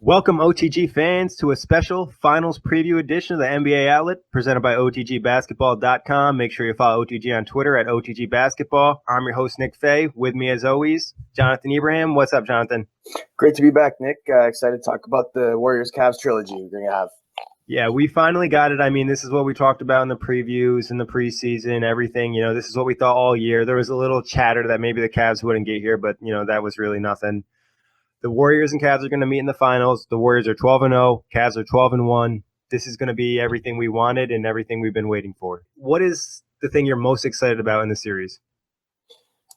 Welcome, OTG fans, to a special finals preview edition of the NBA Outlet presented by OTGBasketball.com. Make sure you follow OTG on Twitter at OTGBasketball. I'm your host, Nick Fay. With me, as always, Jonathan Ibrahim. What's up, Jonathan? Great to be back, Nick. Excited to talk about the Warriors-Cavs trilogy we're going to have. Yeah, we finally got it. I mean, this is what we talked about in the previews, in the preseason, everything. You know, this is what we thought all year. There was a little chatter that maybe the Cavs wouldn't get here, but, you know, that was really nothing. The Warriors and Cavs are going to meet in the finals. The Warriors are 12-0. Cavs are 12-1. This is going to be everything we wanted and everything we've been waiting for. What is the thing you're most excited about in the series?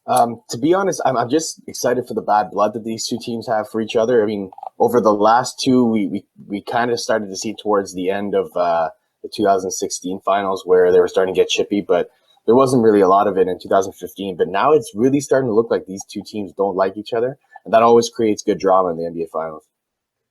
To be honest, I'm just excited for the bad blood that these two teams have for each other. I mean, over the last two, we kind of started to see towards the end of the 2016 finals where they were starting to get chippy, but there wasn't really a lot of it in 2015. But now it's really starting to look like these two teams don't like each other. And that always creates good drama in the NBA Finals.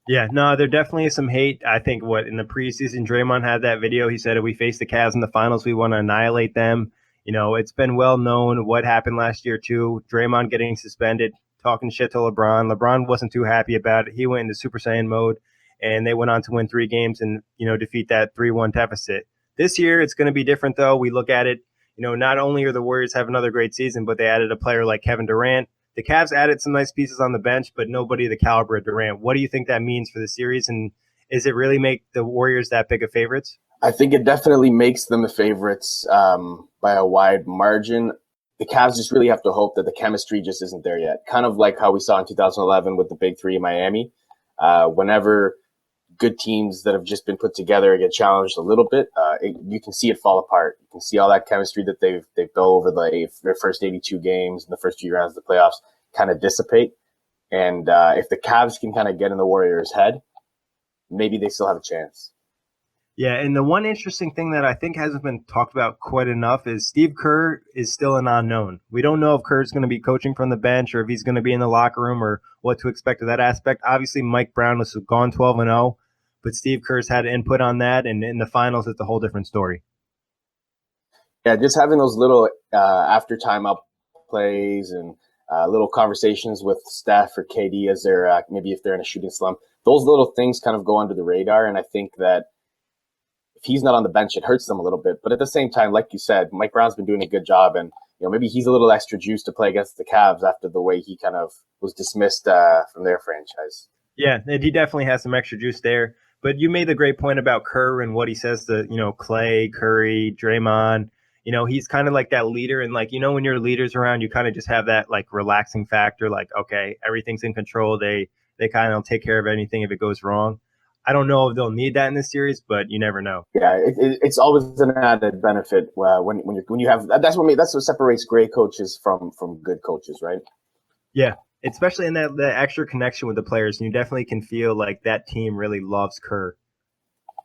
Yeah, no, there definitely is some hate. I think in the preseason, Draymond had that video. He said if we face the Cavs in the finals, we want to annihilate them. You know, it's been well known what happened last year, too. Draymond getting suspended, talking shit to LeBron. LeBron wasn't too happy about it. He went into Super Saiyan mode, and they went on to win 3 games and, you know, defeat that 3-1 deficit. This year, it's going to be different, though. We look at it, you know, not only are the Warriors have another great season, but they added a player like Kevin Durant. The Cavs added some nice pieces on the bench, but nobody the caliber of Durant. What do you think that means for the series, and is it really make the Warriors that big of favorites? I think it definitely makes them the favorites by a wide margin. The Cavs just really have to hope that the chemistry just isn't there yet. Kind of like how we saw in 2011 with the Big Three in Miami. Whenever good teams that have just been put together get challenged a little bit, you can see it fall apart. You can see all that chemistry that they've built over their first 82 games and the first few rounds of the playoffs kind of dissipate. And if the Cavs can kind of get in the Warriors' head, maybe they still have a chance. Yeah, and the one interesting thing that I think hasn't been talked about quite enough is Steve Kerr is still an unknown. We don't know if Kerr's going to be coaching from the bench or if he's going to be in the locker room or what to expect of that aspect. Obviously, Mike Brown was gone 12-0, but Steve Kerr's had input on that, and in the finals, it's a whole different story. Yeah, just having those little after timeout plays and little conversations with Steph or KD as they're maybe if they're in a shooting slump, those little things kind of go under the radar, and I think that if he's not on the bench, it hurts them a little bit. But at the same time, like you said, Mike Brown's been doing a good job, and you know maybe he's a little extra juice to play against the Cavs after the way he kind of was dismissed from their franchise. Yeah, and he definitely has some extra juice there. But you made the great point about Kerr and what he says to, you know, Klay, Curry, Draymond. You know, he's kind of like that leader. And, like, you know, when your leader's around, you kind of just have that, like, relaxing factor. Like, okay, everything's in control. They kind of take care of anything if it goes wrong. I don't know if they'll need that in this series, but you never know. Yeah, it's always an added benefit when you have that's what separates great coaches from good coaches, right? Yeah, especially in that extra connection with the players, and you definitely can feel like that team really loves Kerr.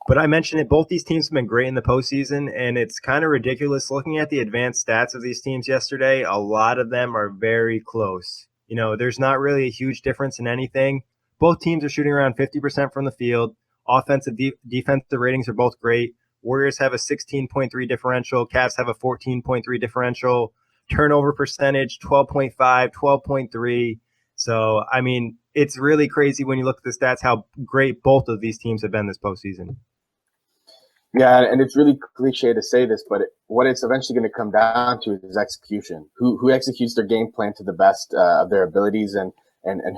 But I mentioned it, both these teams have been great in the postseason, and it's kind of ridiculous looking at the advanced stats of these teams yesterday. A lot of them are very close. You know, there's not really a huge difference in anything. Both teams are shooting around 50% from the field. Offensive, defensive ratings are both great. Warriors have a 16.3 differential. Cavs have a 14.3 differential. Turnover percentage, 12.5, 12.3. So, I mean, it's really crazy when you look at the stats how great both of these teams have been this postseason. Yeah, and it's really cliche to say this, but what it's eventually going to come down to is execution. Who executes their game plan to the best of their abilities and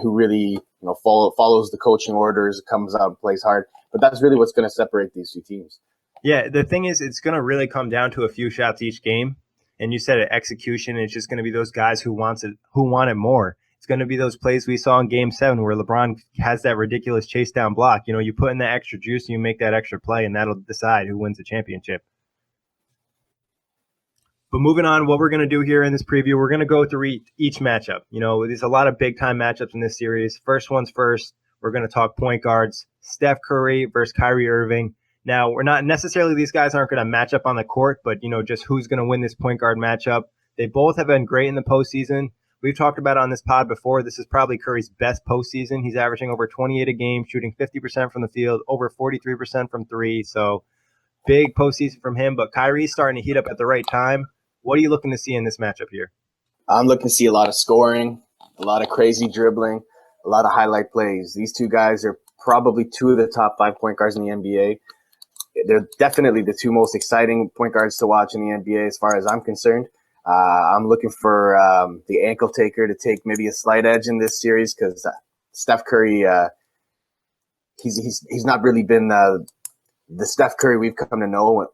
who really follows the coaching orders, comes out and plays hard. But that's really what's going to separate these two teams. Yeah, the thing is, it's going to really come down to a few shots each game. And you said it, execution. It's just going to be those guys who want it more. It's going to be those plays we saw in Game 7 where LeBron has that ridiculous chase down block. You know, you put in that extra juice and you make that extra play, and that'll decide who wins the championship. But moving on, what we're going to do here in this preview, we're going to go through each matchup. You know, there's a lot of big-time matchups in this series. First one's first. We're going to talk point guards. Steph Curry versus Kyrie Irving. Now, we're not necessarily, these guys aren't going to match up on the court, but, you know, just who's going to win this point guard matchup. They both have been great in the postseason. We've talked about it on this pod before. This is probably Curry's best postseason. He's averaging over 28 a game, shooting 50% from the field, over 43% from three. So big postseason from him. But Kyrie's starting to heat up at the right time. What are you looking to see in this matchup here? I'm looking to see a lot of scoring, a lot of crazy dribbling, a lot of highlight plays. These two guys are probably two of the top 5 point guards in the NBA. They're definitely the two most exciting point guards to watch in the NBA as far as I'm concerned. I'm looking for the ankle taker to take maybe a slight edge in this series because Steph Curry, he's not really been the Steph Curry we've come to know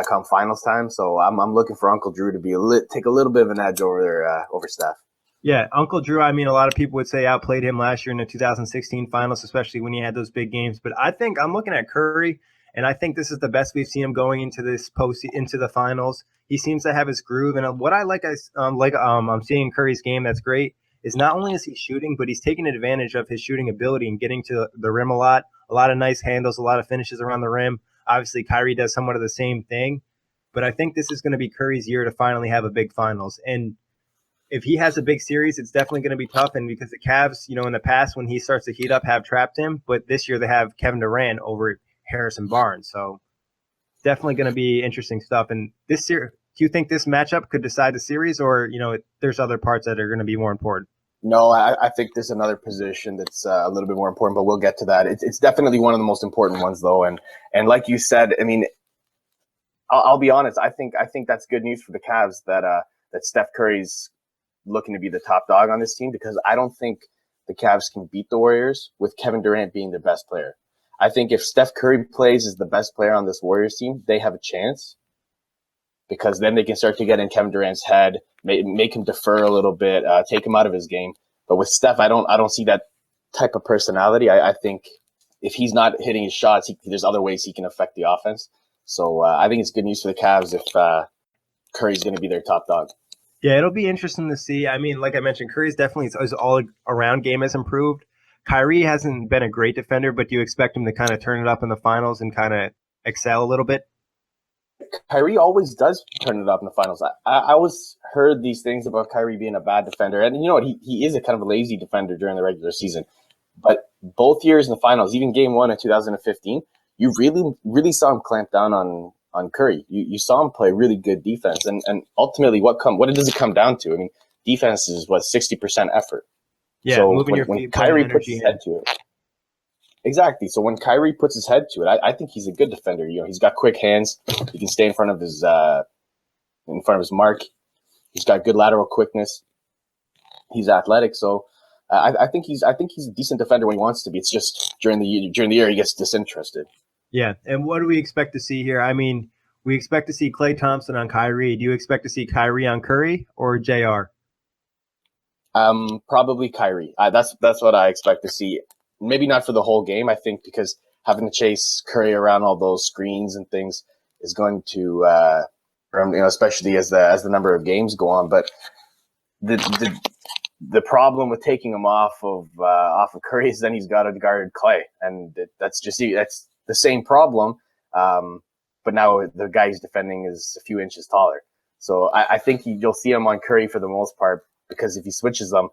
come finals time. So I'm looking for Uncle Drew to take a little bit of an edge over Steph. Yeah, Uncle Drew, I mean, a lot of people would say outplayed him last year in the 2016 finals, especially when he had those big games. But I think I'm looking at Curry, and I think this is the best we've seen him going into into the finals. He seems to have his groove, and what I I'm seeing Curry's game that's great is not only is he shooting, but he's taking advantage of his shooting ability and getting to the rim a lot of nice handles, a lot of finishes around the rim. Obviously, Kyrie does somewhat of the same thing, but I think this is going to be Curry's year to finally have a big finals. And if he has a big series, it's definitely going to be tough. And because the Cavs, in the past when he starts to heat up, have trapped him, but this year they have Kevin Durant over Harrison Barnes. So definitely going to be interesting stuff. And this year, do you think this matchup could decide the series, or there's other parts that are going to be more important? No, I think there's another position that's a little bit more important, but we'll get to that. It's definitely one of the most important ones, though. And like you said, I mean, I'll be honest. I think that's good news for the Cavs that Steph Curry's looking to be the top dog on this team, because I don't think the Cavs can beat the Warriors with Kevin Durant being their best player. I think if Steph Curry plays as the best player on this Warriors team, they have a chance, because then they can start to get in Kevin Durant's head, make him defer a little bit, take him out of his game. But with Steph, I don't see that type of personality. I think if he's not hitting his shots, there's other ways he can affect the offense. So I think it's good news for the Cavs if Curry's going to be their top dog. Yeah, it'll be interesting to see. I mean, like I mentioned, Curry's definitely his all-around game has improved. Kyrie hasn't been a great defender, but do you expect him to kind of turn it up in the finals and kind of excel a little bit? Kyrie always does turn it up in the finals. I always heard these things about Kyrie being a bad defender. And you know what? He is a kind of a lazy defender during the regular season. But both years in the finals, even game one in 2015, you really, really saw him clamp down on Curry. You saw him play really good defense. And ultimately, what does it come down to? I mean, defense is 60% effort. Yeah, so moving your feet, when Kyrie puts his head to it. Exactly. So when Kyrie puts his head to it, I think he's a good defender. He's got quick hands. He can stay in front of his mark. He's got good lateral quickness. He's athletic. So I think he's a decent defender when he wants to be. It's just during the year he gets disinterested. Yeah. And what do we expect to see here? I mean, we expect to see Klay Thompson on Kyrie. Do you expect to see Kyrie on Curry or JR? Probably Kyrie. That's what I expect to see. Maybe not for the whole game, I think, because having to chase Curry around all those screens and things is going to, especially as the number of games go on. But the problem with taking him off of Curry is then he's got to guard Klay, and that's the same problem. But now the guy he's defending is a few inches taller. So I think you'll see him on Curry for the most part, because if he switches them,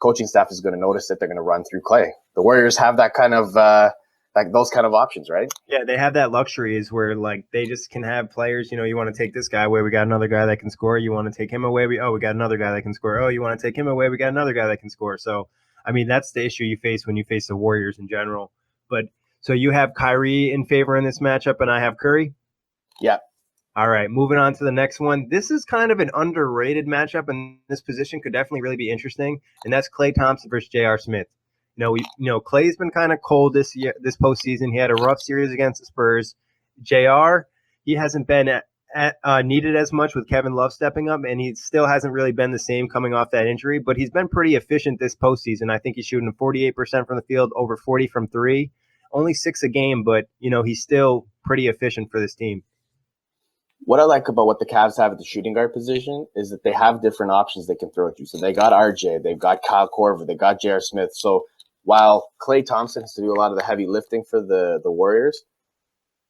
coaching staff is going to notice that they're going to run through Klay. The Warriors have that kind of those kind of options, right? Yeah, they have that luxury is where they just can have players. You want to take this guy away, we got another guy that can score. You want to take him away, we got another guy that can score. Oh, you want to take him away, we got another guy that can score. So, I mean, that's the issue you face when you face the Warriors in general. But so you have Kyrie in favor in this matchup, and I have Curry. Yeah. All right, moving on to the next one. This is kind of an underrated matchup, and this position could definitely really be interesting, and that's Klay Thompson versus J.R. Smith. Klay's been kind of cold this postseason. He had a rough series against the Spurs. JR, he hasn't been needed as much with Kevin Love stepping up, and he still hasn't really been the same coming off that injury, but he's been pretty efficient this postseason. I think he's shooting 48% from the field, over 40 from three, only 6 a game, but, he's still pretty efficient for this team. What I like about what the Cavs have at the shooting guard position is that they have different options they can throw at you. So they got RJ, they've got Kyle Korver, they got J.R. Smith. So while Klay Thompson has to do a lot of the heavy lifting for the Warriors,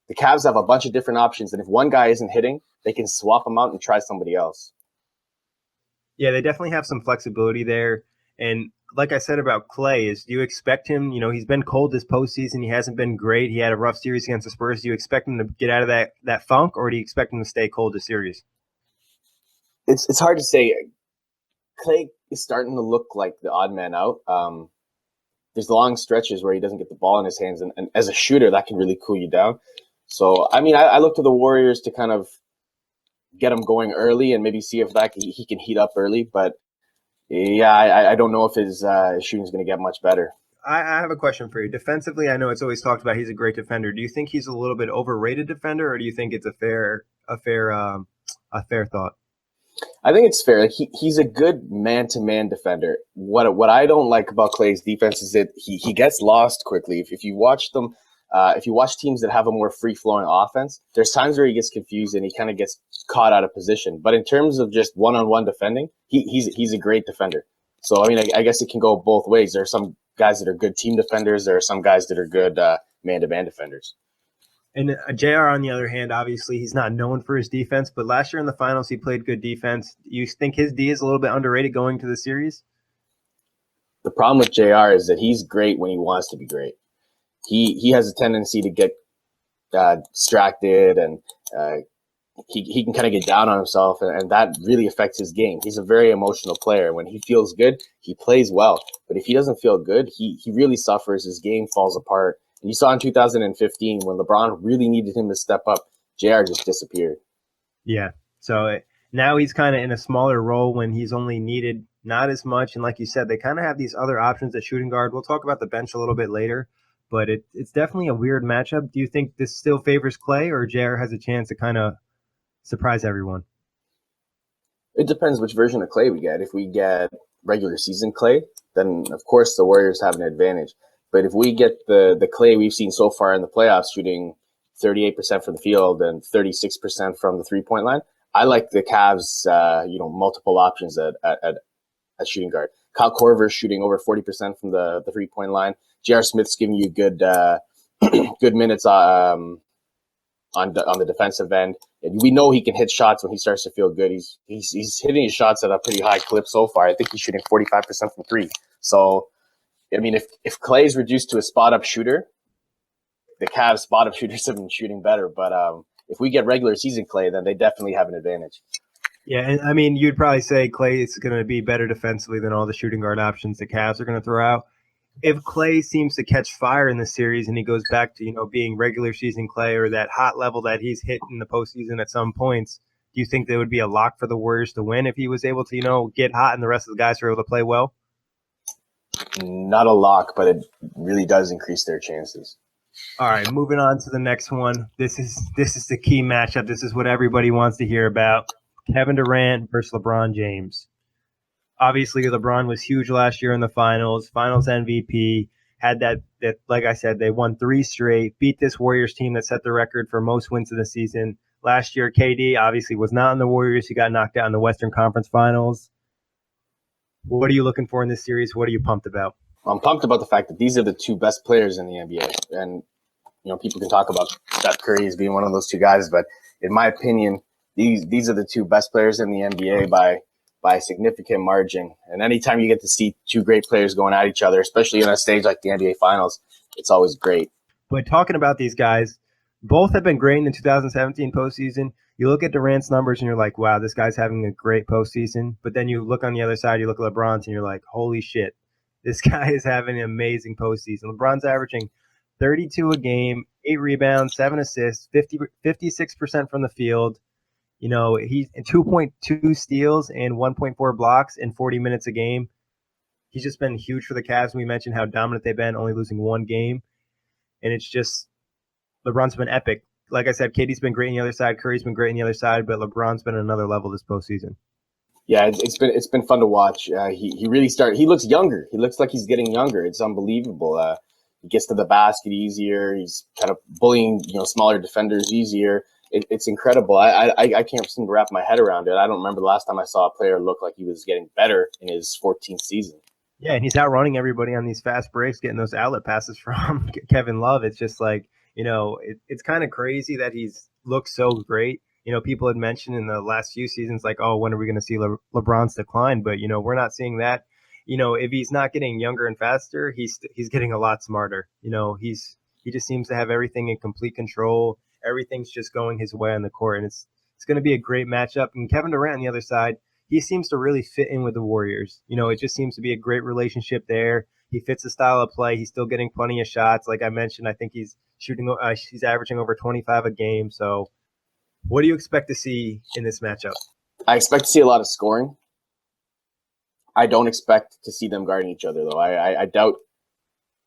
the Cavs have a bunch of different options. And if one guy isn't hitting, they can swap him out and try somebody else. Yeah, they definitely have some flexibility there. And like I said about Klay, do you expect him, he's been cold this postseason. He hasn't been great. He had a rough series against the Spurs. Do you expect him to get out of that funk, or do you expect him to stay cold this series? It's hard to say. Klay is starting to look like the odd man out. there's long stretches where he doesn't get the ball in his hands, and as a shooter, that can really cool you down. So, I mean, I look to the Warriors to kind of get him going early and maybe see if he can heat up early. But yeah, I don't know if his shooting is going to get much better. I have a question for you. Defensively, I know it's always talked about he's a great defender. Do you think he's a little bit overrated defender, or do you think it's a fair thought? I think it's fair. Like he's a good man-to-man defender. What I don't like about Klay's defense is that he gets lost quickly. If you watch them, if you watch teams that have a more free-flowing offense, there's times where he gets confused and he kind of gets caught out of position. But in terms of just one-on-one defending, he's a great defender. So I mean, I guess it can go both ways. There are some guys that are good team defenders. There are some guys that are good man-to-man defenders. And JR, on the other hand, obviously he's not known for his defense, but last year in the finals he played good defense. You think his D is a little bit underrated going to the series? The problem with JR is that he's great when he wants to be great. He has a tendency to get distracted, and he can kind of get down on himself, and that really affects his game. He's a very emotional player. When he feels good, he plays well. But if he doesn't feel good, he really suffers. His game falls apart. And you saw in 2015 when LeBron really needed him to step up, JR just disappeared. Yeah. So now he's kind of in a smaller role when he's only needed not as much. And like you said, they kind of have these other options at shooting guard. We'll talk about the bench a little bit later, but it's definitely a weird matchup. Do you think this still favors Klay, or JR has a chance to kind of surprise everyone? It depends which version of Klay we get. If we get regular season Klay, then of course the Warriors have an advantage. But if we get the Klay we've seen so far in the playoffs, shooting 38% from the field and 36% from the three-point line, I like the Cavs, multiple options at shooting guard. Kyle Korver's shooting over 40% from the three-point line. J.R. Smith's giving you good good minutes on the defensive end. And we know he can hit shots when he starts to feel good. He's hitting his shots at a pretty high clip so far. I think he's shooting 45% from three. So, I mean, if Klay is reduced to a spot-up shooter, the Cavs spot-up shooters have been shooting better. But if we get regular season Klay, then they definitely have an advantage. Yeah, and I mean, you'd probably say Klay is going to be better defensively than all the shooting guard options the Cavs are going to throw out. If Klay seems to catch fire in the series and he goes back to, being regular season Klay or that hot level that he's hit in the postseason at some points, do you think there would be a lock for the Warriors to win if he was able to, get hot and the rest of the guys are able to play well? Not a lock, but it really does increase their chances. All right, moving on to the next one. This is the key matchup. This is what everybody wants to hear about. Kevin Durant versus LeBron James. Obviously, LeBron was huge last year in the finals MVP, had that, like I said, they won 3 straight, beat this Warriors team that set the record for most wins in the season. Last year, KD obviously was not in the Warriors. He got knocked out in the Western Conference Finals. What are you looking for in this series? What are you pumped about? I'm pumped about the fact that these are the 2 best players in the NBA. And, people can talk about Steph Curry as being one of those 2 guys, but in my opinion, these are the 2 best players in the NBA by a significant margin. And anytime you get to see 2 great players going at each other, especially on a stage like the NBA Finals, it's always great. But talking about these guys, both have been great in the 2017 postseason. You look at Durant's numbers and you're like, wow, this guy's having a great postseason. But then you look on the other side, you look at LeBron's and you're like, holy shit, this guy is having an amazing postseason. LeBron's averaging 32 a game, 8 rebounds, 7 assists, 56% from the field. He's 2.2 steals and 1.4 blocks in 40 minutes a game. He's just been huge for the Cavs. We mentioned how dominant they've been, only losing 1 game. And it's just, LeBron's been epic. Like I said, KD's been great on the other side. Curry's been great on the other side, but LeBron's been at another level this postseason. Yeah, it's been fun to watch. He really started. He looks younger. He looks like he's getting younger. It's unbelievable. He gets to the basket easier. He's kind of bullying smaller defenders easier. It's incredible. I can't seem to wrap my head around it. I don't remember the last time I saw a player look like he was getting better in his 14th season. Yeah, and he's outrunning everybody on these fast breaks, getting those outlet passes from Kevin Love. It's just like, it's kind of crazy that he's looked so great. People had mentioned in the last few seasons, like, oh, when are we going to see LeBron's decline? But, we're not seeing that. If he's not getting younger and faster, he's getting a lot smarter. He just seems to have everything in complete control. Everything's just going his way on the court, and it's going to be a great matchup. And Kevin Durant on the other side, he seems to really fit in with the Warriors. It just seems to be a great relationship there. He fits the style of play. He's still getting plenty of shots. Like I mentioned, I think he's averaging over 25 a game. So what do you expect to see in this matchup? I expect to see a lot of scoring. I don't expect to see them guarding each other, though. I doubt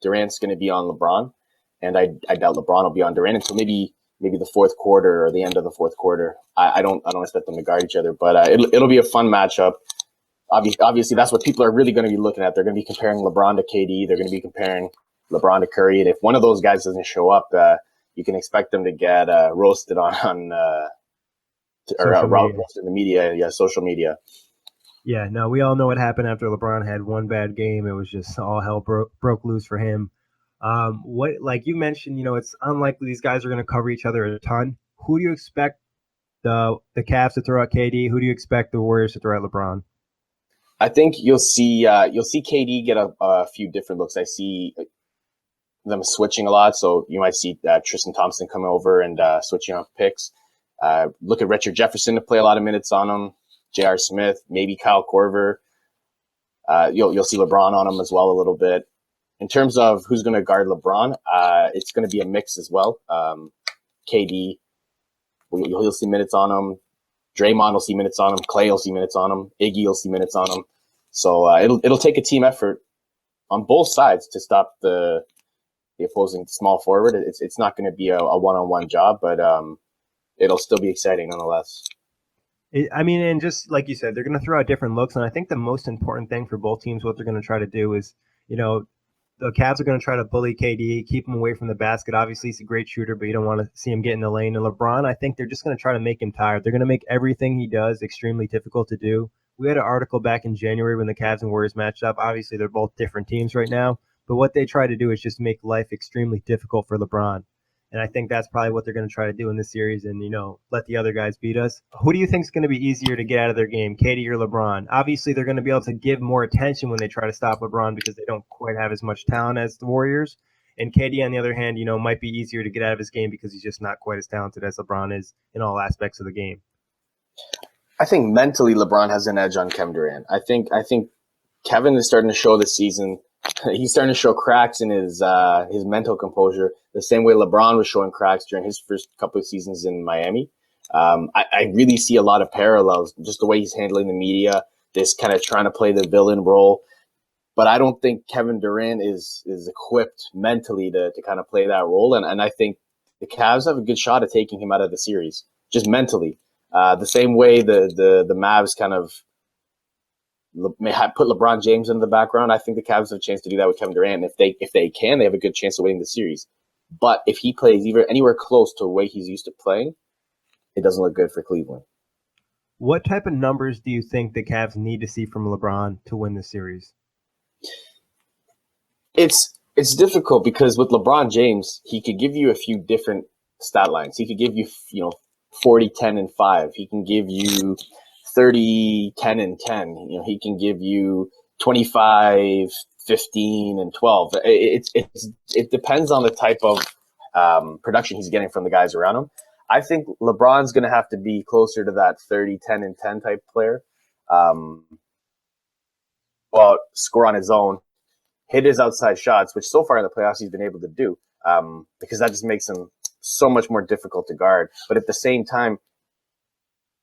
Durant's going to be on LeBron, and I doubt LeBron will be on Durant until maybe the fourth quarter or the end of the fourth quarter. I don't expect them to guard each other, but it'll be a fun matchup. Obviously, that's what people are really going to be looking at. They're going to be comparing LeBron to KD. They're going to be comparing LeBron to Curry, and if one of those guys doesn't show up, you can expect them to get roasted roasted in the media, social media. Yeah, no, we all know what happened after LeBron had one bad game. It was just all hell broke loose for him. What, like you mentioned, it's unlikely these guys are going to cover each other a ton. Who do you expect the Cavs to throw at KD? Who do you expect the Warriors to throw at LeBron? I think you'll see KD get a few different looks. I see them switching a lot, so you might see Tristan Thompson come over and switching up picks. Look at Richard Jefferson to play a lot of minutes on him. J.R. Smith, maybe Kyle Korver. You'll see LeBron on him as well a little bit. In terms of who's going to guard LeBron, it's going to be a mix as well. KD, you'll see minutes on him. Draymond will see minutes on him. Klay will see minutes on him. Iggy will see minutes on him. So it'll take a team effort on both sides to stop the opposing small forward. It's not going to be a one-on-one job, but it'll still be exciting nonetheless. And just like you said, they're going to throw out different looks. And I think the most important thing for both teams, what they're going to try to do is, the Cavs are going to try to bully KD, keep him away from the basket. Obviously, he's a great shooter, but you don't want to see him get in the lane. And LeBron, I think they're just going to try to make him tired. They're going to make everything he does extremely difficult to do. We had an article back in January when the Cavs and Warriors matched up. Obviously, they're both different teams right now. But what they try to do is just make life extremely difficult for LeBron. And I think that's probably what they're going to try to do in this series and, let the other guys beat us. Who do you think is going to be easier to get out of their game, KD or LeBron? Obviously, they're going to be able to give more attention when they try to stop LeBron because they don't quite have as much talent as the Warriors. And KD, on the other hand, might be easier to get out of his game because he's just not quite as talented as LeBron is in all aspects of the game. I think mentally LeBron has an edge on Kevin Durant. I think Kevin is starting to show this season. He's starting to show cracks in his mental composure, the same way LeBron was showing cracks during his first couple of seasons in Miami. I really see a lot of parallels, just the way he's handling the media, this kind of trying to play the villain role. But I don't think Kevin Durant is equipped mentally to kind of play that role. And I think the Cavs have a good shot at taking him out of the series, just mentally. The same way the Mavs kind of may have put LeBron James in the background. I think the Cavs have a chance to do that with Kevin Durant. And if they can, they have a good chance of winning the series. But if he plays anywhere close to the way he's used to playing, it doesn't look good for Cleveland. What type of numbers do you think the Cavs need to see from LeBron to win the series? It's difficult because with LeBron James, he could give you a few different stat lines. He could give you 40, 10, and 5. He can give you 30, 10, and 10. He can give you 25, 15, and 12. It depends on the type of production he's getting from the guys around him. I think LeBron's going to have to be closer to that 30, 10, and 10 type player. Score on his own, hit his outside shots, which so far in the playoffs he's been able to do, because that just makes him so much more difficult to guard. But at the same time,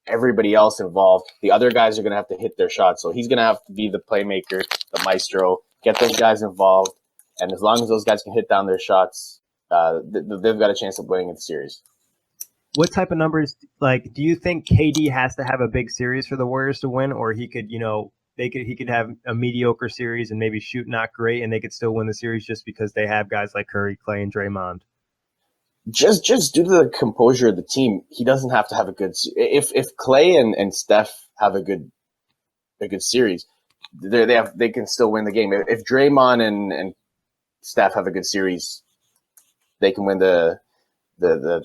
everybody else involved, the other guys are going to have to hit their shots. So he's going to have to be the playmaker, the maestro, get those guys involved. And as long as those guys can hit down their shots, they've got a chance of winning the series. What type of numbers, do you think KD has to have a big series for the Warriors to win, or he could, he could have a mediocre series and maybe shoot not great and they could still win the series just because they have guys like Curry, Klay, and Draymond? Just due to the composure of the team, he doesn't have to have a good. If Klay and Steph have a good series, they can still win the game. If Draymond and Steph have a good series, they can win the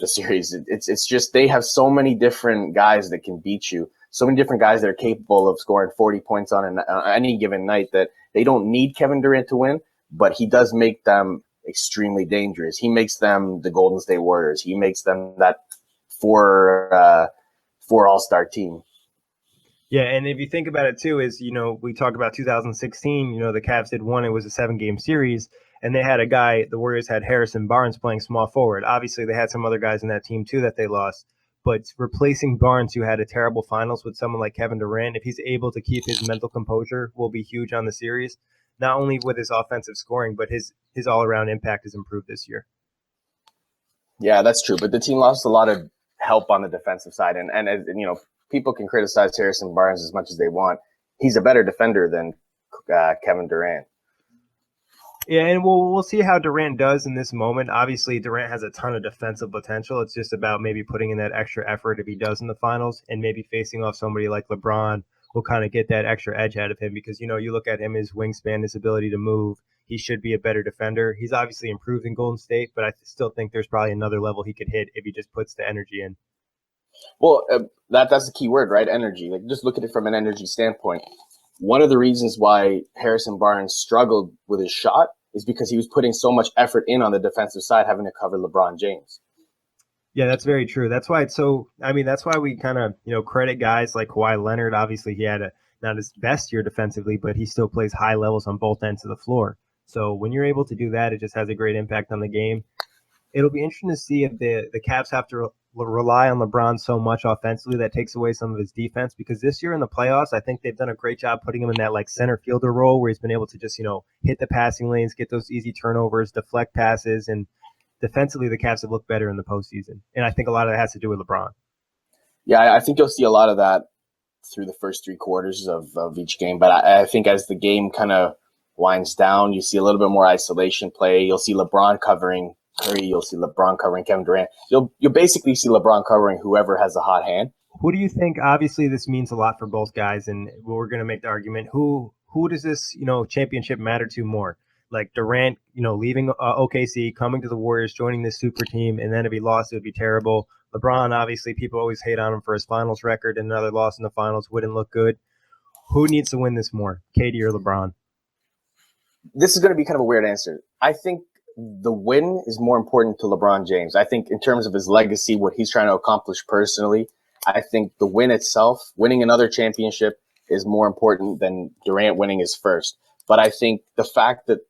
series. It's just they have so many different guys that can beat you. So many different guys that are capable of scoring 40 points on any given night that they don't need Kevin Durant to win, but he does make them extremely dangerous. He makes them the Golden State Warriors. He makes them that four all-star team. Yeah, and if you think about it too, is we talk about 2016. The Cavs did one. It was a 7-game series, and they had a guy. The Warriors had Harrison Barnes playing small forward. Obviously, they had some other guys in that team too that they lost. But replacing Barnes, who had a terrible finals, with someone like Kevin Durant, if he's able to keep his mental composure, will be huge on the series. Not only with his offensive scoring, but his all around impact has improved this year. Yeah, that's true. But the team lost a lot of help on the defensive side, and people can criticize Harrison Barnes as much as they want. He's a better defender than Kevin Durant. Yeah, and we'll see how Durant does in this moment. Obviously, Durant has a ton of defensive potential. It's just about maybe putting in that extra effort if he does in the finals, and maybe facing off somebody like LeBron will kind of get that extra edge out of him because you look at him, his wingspan, his ability to move. He should be a better defender. He's obviously improved in Golden State, but I still think there's probably another level he could hit if he just puts the energy in. Well, that's the key word, right? Energy. Like, just look at it from an energy standpoint. One of the reasons why Harrison Barnes struggled with his shot is because he was putting so much effort in on the defensive side, having to cover LeBron James. Yeah, that's very true. That's why it's so. I mean, that's why we kind of credit guys like Kawhi Leonard. Obviously, he had not his best year defensively, but he still plays high levels on both ends of the floor. So when you're able to do that, it just has a great impact on the game. It'll be interesting to see if the Cavs have to rely on LeBron so much offensively that takes away some of his defense. Because this year in the playoffs, I think they've done a great job putting him in that like center fielder role where he's been able to just hit the passing lanes, get those easy turnovers, deflect passes, and defensively, the Cavs have looked better in the postseason. And I think a lot of that has to do with LeBron. Yeah, I think you'll see a lot of that through the first 3 quarters of each game. But I think as the game kind of winds down, you see a little bit more isolation play. You'll see LeBron covering Curry. You'll see LeBron covering Kevin Durant. You'll basically see LeBron covering whoever has a hot hand. Who do you think? Obviously, this means a lot for both guys, and we're going to make the argument. Who does this championship matter to more? Like Durant, leaving OKC, coming to the Warriors, joining this super team, and then if he lost, it would be terrible. LeBron, obviously, people always hate on him for his finals record, and another loss in the finals wouldn't look good. Who needs to win this more, KD or LeBron? This is going to be kind of a weird answer. I think the win is more important to LeBron James. I think in terms of his legacy, what he's trying to accomplish personally, I think the win itself, winning another championship, is more important than Durant winning his first. But I think the fact that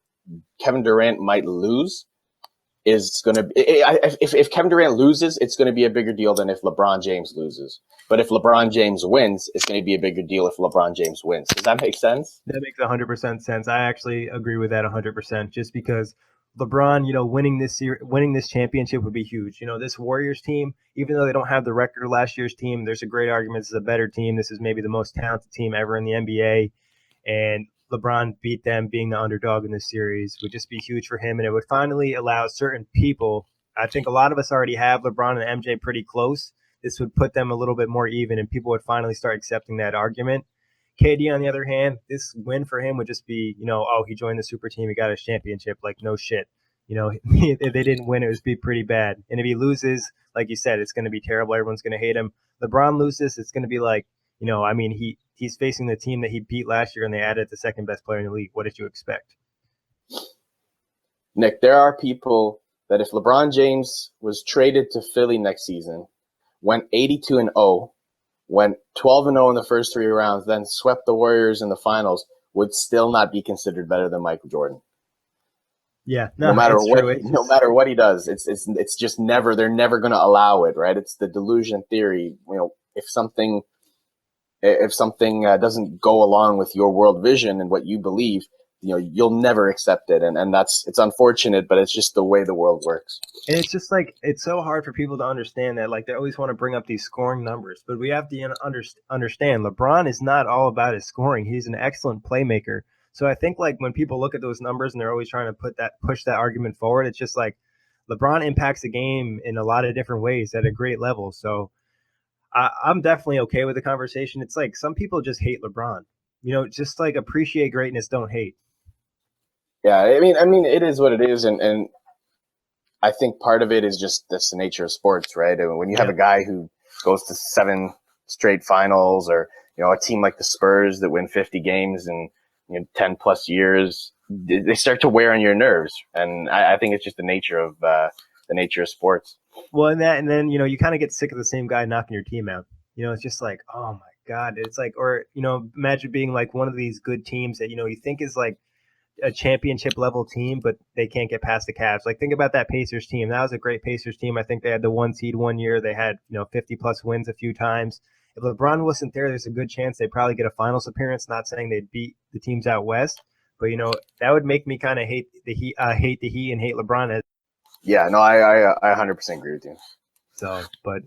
Kevin Durant might lose is going to – if Kevin Durant loses, it's going to be a bigger deal than if LeBron James loses. But if LeBron James wins, it's going to be a bigger deal if LeBron James wins. Does that make sense? That makes 100% sense. I actually agree with that 100%. Just because LeBron, winning this championship would be huge. This Warriors team, even though they don't have the record of last year's team, there's a great argument this is a better team. This is maybe the most talented team ever in the NBA, and LeBron beat them, being the underdog in this series would just be huge for him, and it would finally allow certain people. I think a lot of us already have LeBron and MJ pretty close. This would put them a little bit more even, and people would finally start accepting that argument. KD, on the other hand, this win for him would just be, he joined the super team, he got his championship, like no shit. If they didn't win, it would be pretty bad. And if he loses, like you said, it's going to be terrible. Everyone's going to hate him. LeBron loses, it's going to be like, he's facing the team that he beat last year, and they added the second best player in the league. What did you expect? Nick, there are people that if LeBron James was traded to Philly next season, went 82-0, went 12-0 in the first 3 rounds, then swept the Warriors in the finals, would still not be considered better than Michael Jordan. Yeah, no matter what he does, it's just never. They're never going to allow it, right? It's the delusion theory. If something doesn't go along with your world vision and what you believe, you'll never accept it, and it's unfortunate, but it's just the way the world works. And it's just like, it's so hard for people to understand that. Like, they always want to bring up these scoring numbers, but we have to understand LeBron is not all about his scoring. He's an excellent playmaker. So I think, like, when people look at those numbers and they're always trying to push that argument forward, it's just like LeBron impacts the game in a lot of different ways at a great level. So I'm definitely okay with the conversation. It's like some people just hate LeBron. Just like appreciate greatness, don't hate. Yeah, I mean, it is what it is, and I think part of it is just that's the nature of sports, right? And when you have a guy who goes to 7 straight finals, or a team like the Spurs that win 50 games in 10 plus years, they start to wear on your nerves, and I think it's just the nature of sports. Well, and then you kind of get sick of the same guy knocking your team out. It's just like, oh my God, it's like, or, imagine being like one of these good teams that, you think is like a championship level team, but they can't get past the Cavs. Like, think about that Pacers team. That was a great Pacers team. I think they had the 1 seed one year. They had, 50 plus wins a few times. If LeBron wasn't there, there's a good chance they'd probably get a finals appearance. Not saying they'd beat the teams out west, but that would make me kind of hate the Heat, and hate LeBron. Yeah, no, I 100% agree with you. So, but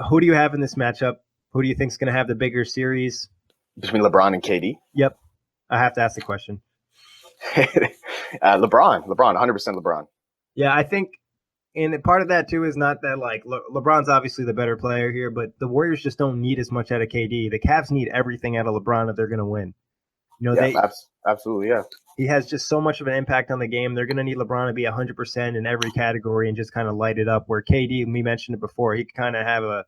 who do you have in this matchup? Who do you think is going to have the bigger series? Between LeBron and KD? Yep. I have to ask the question. LeBron, 100% LeBron. Yeah, I think, and part of that too is not that like LeBron's obviously the better player here, but the Warriors just don't need as much out of KD. The Cavs need everything out of LeBron if they're going to win. Absolutely, yeah. He has just so much of an impact on the game. They're going to need LeBron to be 100% in every category and just kind of light it up. Where KD, we mentioned it before, he could kind of have a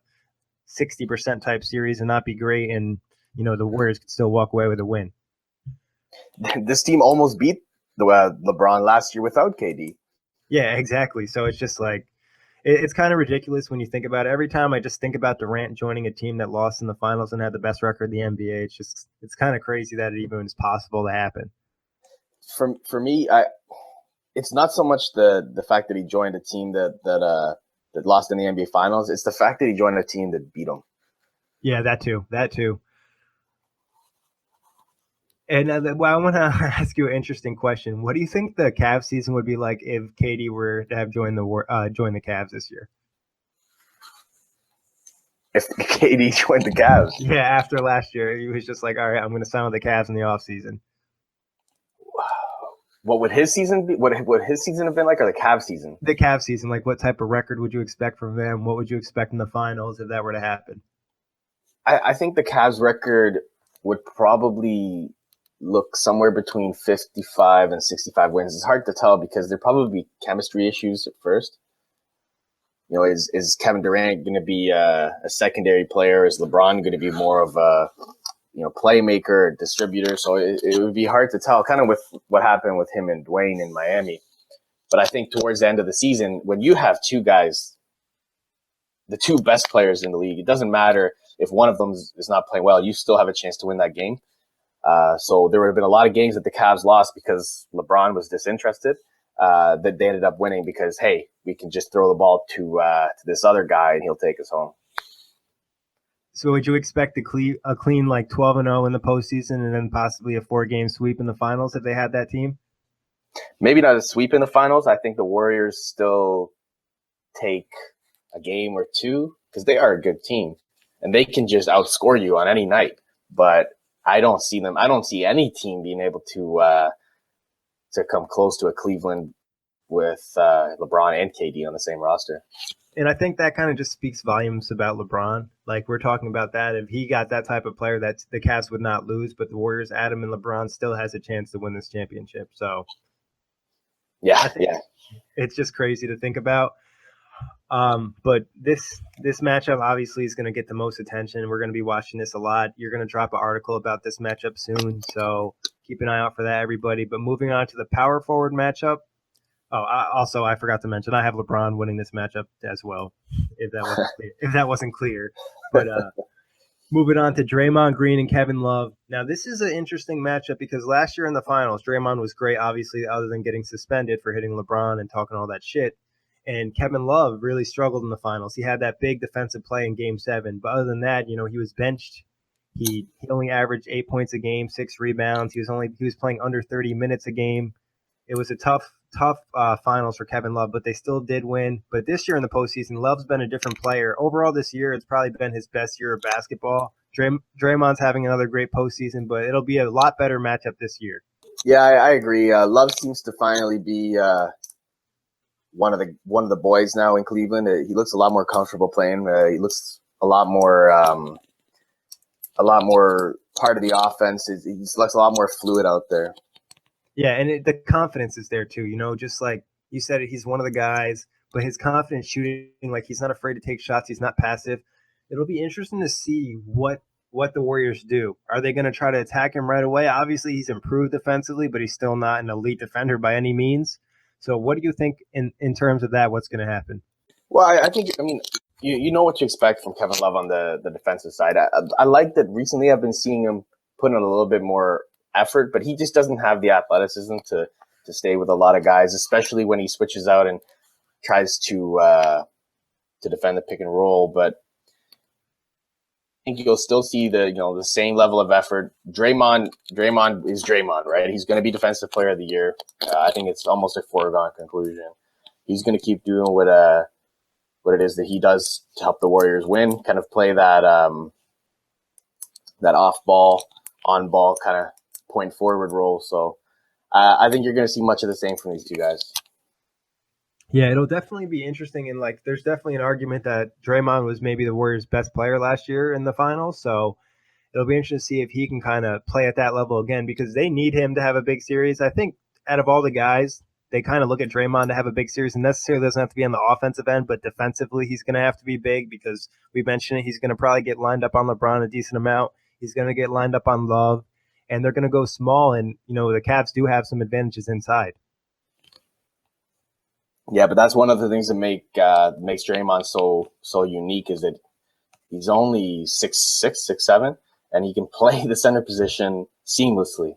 60% type series and not be great, and the Warriors could still walk away with a win. This team almost beat the LeBron last year without KD. Yeah, exactly. So it's just like it's kind of ridiculous when you think about it. Every time I just think about Durant joining a team that lost in the finals and had the best record in the NBA, it's kind of crazy that it even is possible to happen. For me, it's not so much the fact that he joined a team that lost in the NBA Finals. It's the fact that he joined a team that beat him. Yeah, that too. And I want to ask you an interesting question. What do you think the Cavs season would be like if KD were to have joined the Cavs this year? If KD joined the Cavs? Yeah, after last year, he was just like, all right, I'm going to sign with the Cavs in the offseason. What would his season be? What would his season have been like, or the Cavs season? The Cavs season, like what type of record would you expect from them? What would you expect in the finals if that were to happen? I think the Cavs record would probably look somewhere between 55 and 65 wins. It's hard to tell because there'd probably be chemistry issues at first. Is Kevin Durant going to be a secondary player? Is LeBron going to be more of a playmaker, distributor? So it would be hard to tell, kind of with what happened with him and Dwayne in Miami. But I think towards the end of the season, when you have two guys, the two best players in the league, it doesn't matter if one of them is not playing well, you still have a chance to win that game. So there would have been a lot of games that the Cavs lost because LeBron was disinterested, that they ended up winning because, hey, we can just throw the ball to this other guy and he'll take us home. So would you expect a clean like 12-0 in the postseason and then possibly a 4-game sweep in the finals if they had that team? Maybe not a sweep in the finals. I think the Warriors still take a game or two because they are a good team and they can just outscore you on any night. But I don't see any team being able to come close to a Cleveland with LeBron and KD on the same roster. And I think that kind of just speaks volumes about LeBron. Like we're talking about that. If he got that type of player, that the Cavs would not lose, but the Warriors, Adam and LeBron still has a chance to win this championship. So yeah, it's just crazy to think about. But this matchup obviously is going to get the most attention. We're going to be watching this a lot. You're going to drop an article about this matchup soon, so keep an eye out for that, everybody. But moving on to the power forward matchup. Oh, I forgot to mention I have LeBron winning this matchup as well. If that wasn't clear, But moving on to Draymond Green and Kevin Love. Now this is an interesting matchup because last year in the finals, Draymond was great, obviously, other than getting suspended for hitting LeBron and talking all that shit. And Kevin Love really struggled in the finals. He had that big defensive play in Game 7, but other than that, he was benched. He only averaged 8 points a game, 6 rebounds. He was playing under 30 minutes a game. It was a tough finals for Kevin Love, but they still did win. But this year in the postseason, Love's been a different player. Overall this year, it's probably been his best year of basketball. Draymond's having another great postseason, but it'll be a lot better matchup this year. Yeah, I agree. Love seems to finally be one of the boys now in Cleveland. He looks a lot more comfortable playing. He looks a lot more part of the offense. He looks a lot more fluid out there. Yeah, and the confidence is there too. Just like you said, he's one of the guys, but his confidence shooting, like he's not afraid to take shots. He's not passive. It'll be interesting to see what the Warriors do. Are they going to try to attack him right away? Obviously, he's improved defensively, but he's still not an elite defender by any means. So what do you think in terms of that, what's going to happen? Well, I think, you know what to expect from Kevin Love on the defensive side. I like that recently I've been seeing him put in a little bit more effort, but he just doesn't have the athleticism to stay with a lot of guys, especially when he switches out and tries to defend the pick and roll. But I think you'll still see the same level of effort. Draymond is Draymond, right? He's going to be Defensive Player of the Year. I think it's almost a foregone conclusion. He's going to keep doing what it is that he does to help the Warriors win. Kind of play that off ball, on ball kind of point forward role. So I think you're going to see much of the same from these two guys. Yeah, it'll definitely be interesting. And like, there's definitely an argument that Draymond was maybe the Warriors' best player last year in the finals. So it'll be interesting to see if he can kind of play at that level again, because they need him to have a big series. I think out of all the guys, they kind of look at Draymond to have a big series, and necessarily doesn't have to be on the offensive end, but defensively he's going to have to be big, because we mentioned it. He's going to probably get lined up on LeBron a decent amount. He's going to get lined up on Love, and they're going to go small. And the Cavs do have some advantages inside. Yeah, but that's one of the things that makes Draymond so unique, is that he's only 6'6", 6'7", and he can play the center position seamlessly.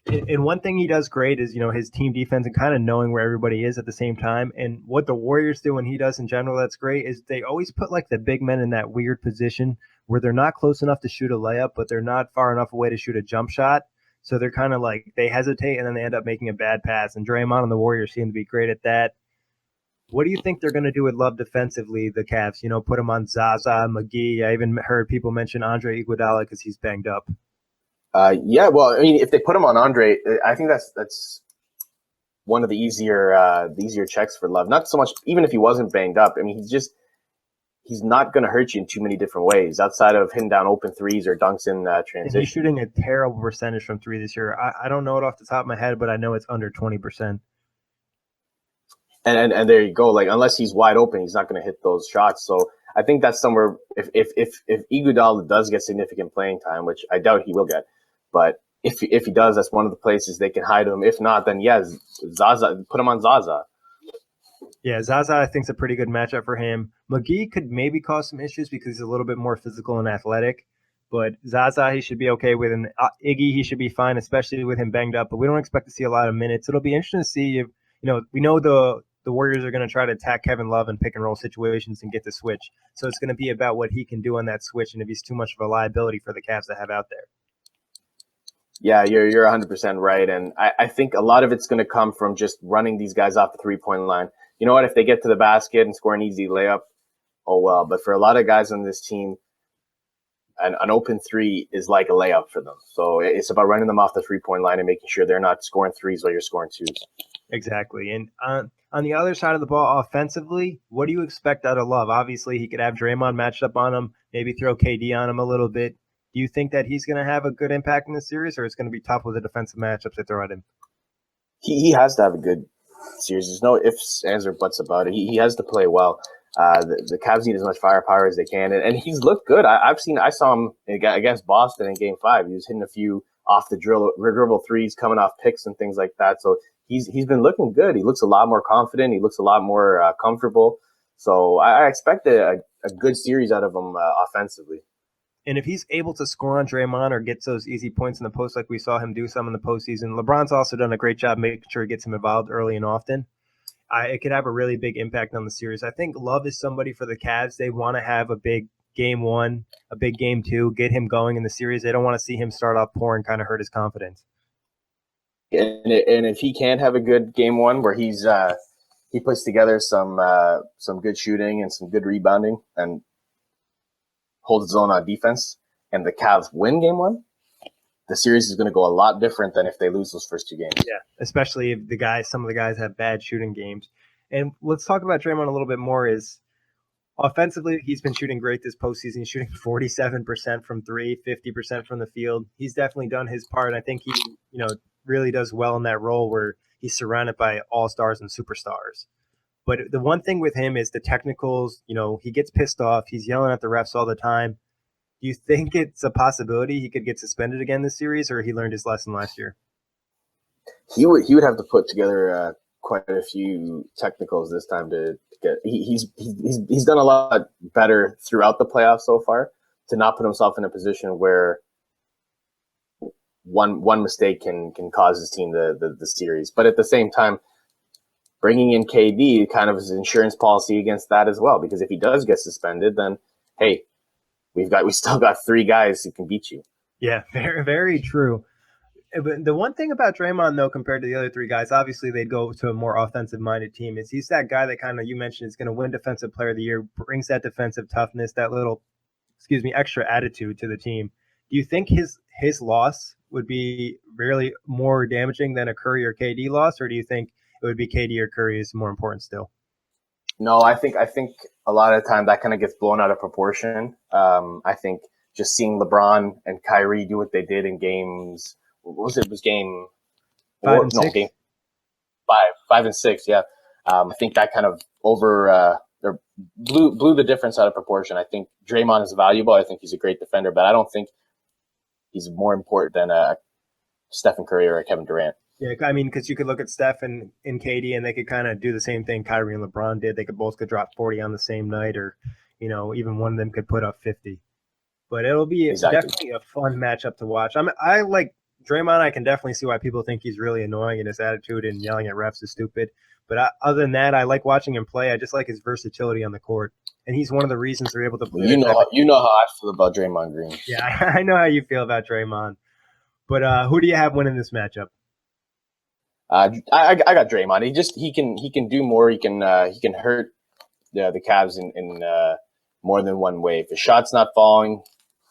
And one thing he does great is, his team defense and kind of knowing where everybody is at the same time. And what the Warriors do, and he does in general, that's great, is they always put like the big men in that weird position where they're not close enough to shoot a layup, but they're not far enough away to shoot a jump shot. So they're kind of like, they hesitate and then they end up making a bad pass. And Draymond and the Warriors seem to be great at that. What do you think they're going to do with Love defensively, the Cavs? Put him on Zaza, McGee. I even heard people mention Andre Iguodala because he's banged up. Yeah, well, I mean, if they put him on Andre, I think that's one of the easier checks for Love. Not so much, even if he wasn't banged up. I mean, he's not going to hurt you in too many different ways outside of hitting down open threes or dunks in transition. He's shooting a terrible percentage from three this year. I don't know it off the top of my head, but I know it's under 20%. And there you go. Like, unless he's wide open, he's not going to hit those shots. So I think that's somewhere. If Iguodala does get significant playing time, which I doubt he will get, but if he does, that's one of the places they can hide him. If not, then Zaza, put him on Zaza. Yeah, Zaza I think is a pretty good matchup for him. McGee could maybe cause some issues because he's a little bit more physical and athletic, but Zaza he should be okay with, and Iggy he should be fine, especially with him banged up. But we don't expect to see a lot of minutes. It'll be interesting to see if we know the Warriors are going to try to attack Kevin Love in pick and roll situations and get the switch. So it's going to be about what he can do on that switch, and if he's too much of a liability for the Cavs to have out there. Yeah, you're 100% right. And I think a lot of it's going to come from just running these guys off the three-point line. You know what? If they get to the basket and score an easy layup, oh well. But for a lot of guys on this team, an open three is like a layup for them. So it's about running them off the three-point line and making sure they're not scoring threes while you're scoring twos. Exactly. And on the other side of the ball, offensively, what do you expect out of Love? Obviously, he could have Draymond matched up on him, maybe throw KD on him a little bit. Do you think that he's going to have a good impact in this series, or it's going to be tough with the defensive matchups they throw at him? He has to have a good series. There's no ifs, ands, or buts about it. He has to play well. The Cavs need as much firepower as they can, and he's looked good. I saw him against Boston in Game 5. He was hitting a few off the dribble threes, coming off picks and things like that. So he's been looking good. He looks a lot more confident. He looks a lot more comfortable. So I expect a good series out of him offensively. And if he's able to score on Draymond or gets those easy points in the post like we saw him do some in the postseason, LeBron's also done a great job making sure he gets him involved early and often. It could have a really big impact on the series. I think Love is somebody for the Cavs. They want to have a big game 1, a big game 2, get him going in the series. They don't want to see him start off poor and kind of hurt his confidence. And if he can have a good game 1 where he puts together some good shooting and some good rebounding and holds his own on defense, and the Cavs win game 1, the series is going to go a lot different than if they lose those first 2 games. Yeah, especially if some of the guys have bad shooting games. And let's talk about Draymond a little bit more. Is offensively, he's been shooting great this postseason. He's shooting 47% from 3, 50% from the field. He's definitely done his part. I think he, really does well in that role where he's surrounded by all-stars and superstars. But the one thing with him is the technicals. He gets pissed off. He's yelling at the refs all the time. Do you think it's a possibility he could get suspended again this series, or he learned his lesson last year? He would have to put together quite a few technicals this time to get. He's done a lot better throughout the playoffs so far to not put himself in a position where one mistake can cause his team the series. But at the same time, bringing in KD kind of is an insurance policy against that as well, because if he does get suspended, then hey, we still got 3 guys who can beat you. Yeah, very, very true. But the one thing about Draymond, though, compared to the other 3 guys, obviously they'd go to a more offensive-minded team, is he's that guy that kind of, you mentioned, is going to win Defensive Player of the Year, brings that defensive toughness, that little, extra attitude to the team. Do you think his loss would be really more damaging than a Curry or KD loss, or do you think it would be KD or Curry is more important still? No, I think a lot of the time that kind of gets blown out of proportion. I think just seeing LeBron and Kyrie do what they did in games. What was it? It was game 5 and 6? Game 5 and 6. Yeah, I think that kind of blew the difference out of proportion. I think Draymond is valuable. I think he's a great defender, but I don't think he's more important than a Stephen Curry or a Kevin Durant. Yeah, I mean, because you could look at Steph and KD, and they could kind of do the same thing Kyrie and LeBron did. They could both drop 40 on the same night, or even one of them could put up 50. But it'll be definitely a fun matchup to watch. I like Draymond. I can definitely see why people think he's really annoying, and his attitude and yelling at refs is stupid. But other than that, I like watching him play. I just like his versatility on the court, and he's one of the reasons they're able to play. You know how I feel about Draymond Green. Yeah, I know how you feel about Draymond. But who do you have winning this matchup? I got Draymond. He can do more. He can hurt the Cavs in more than one way. If his shot's not falling,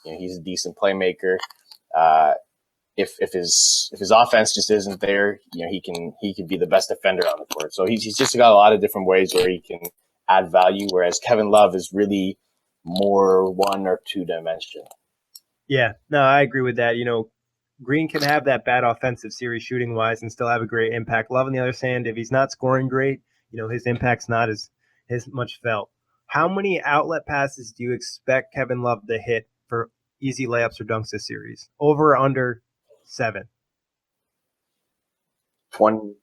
he's a decent playmaker. If his offense just isn't there, he can be the best defender on the court. So he's just got a lot of different ways where he can add value. Whereas Kevin Love is really more 1 or 2 dimension. Yeah, no, I agree with that. Green can have that bad offensive series shooting wise and still have a great impact. Love on the other hand, if he's not scoring great, his impact's not as much felt. How many outlet passes do you expect Kevin Love to hit for easy layups or dunks this series? Over or under 7? 12.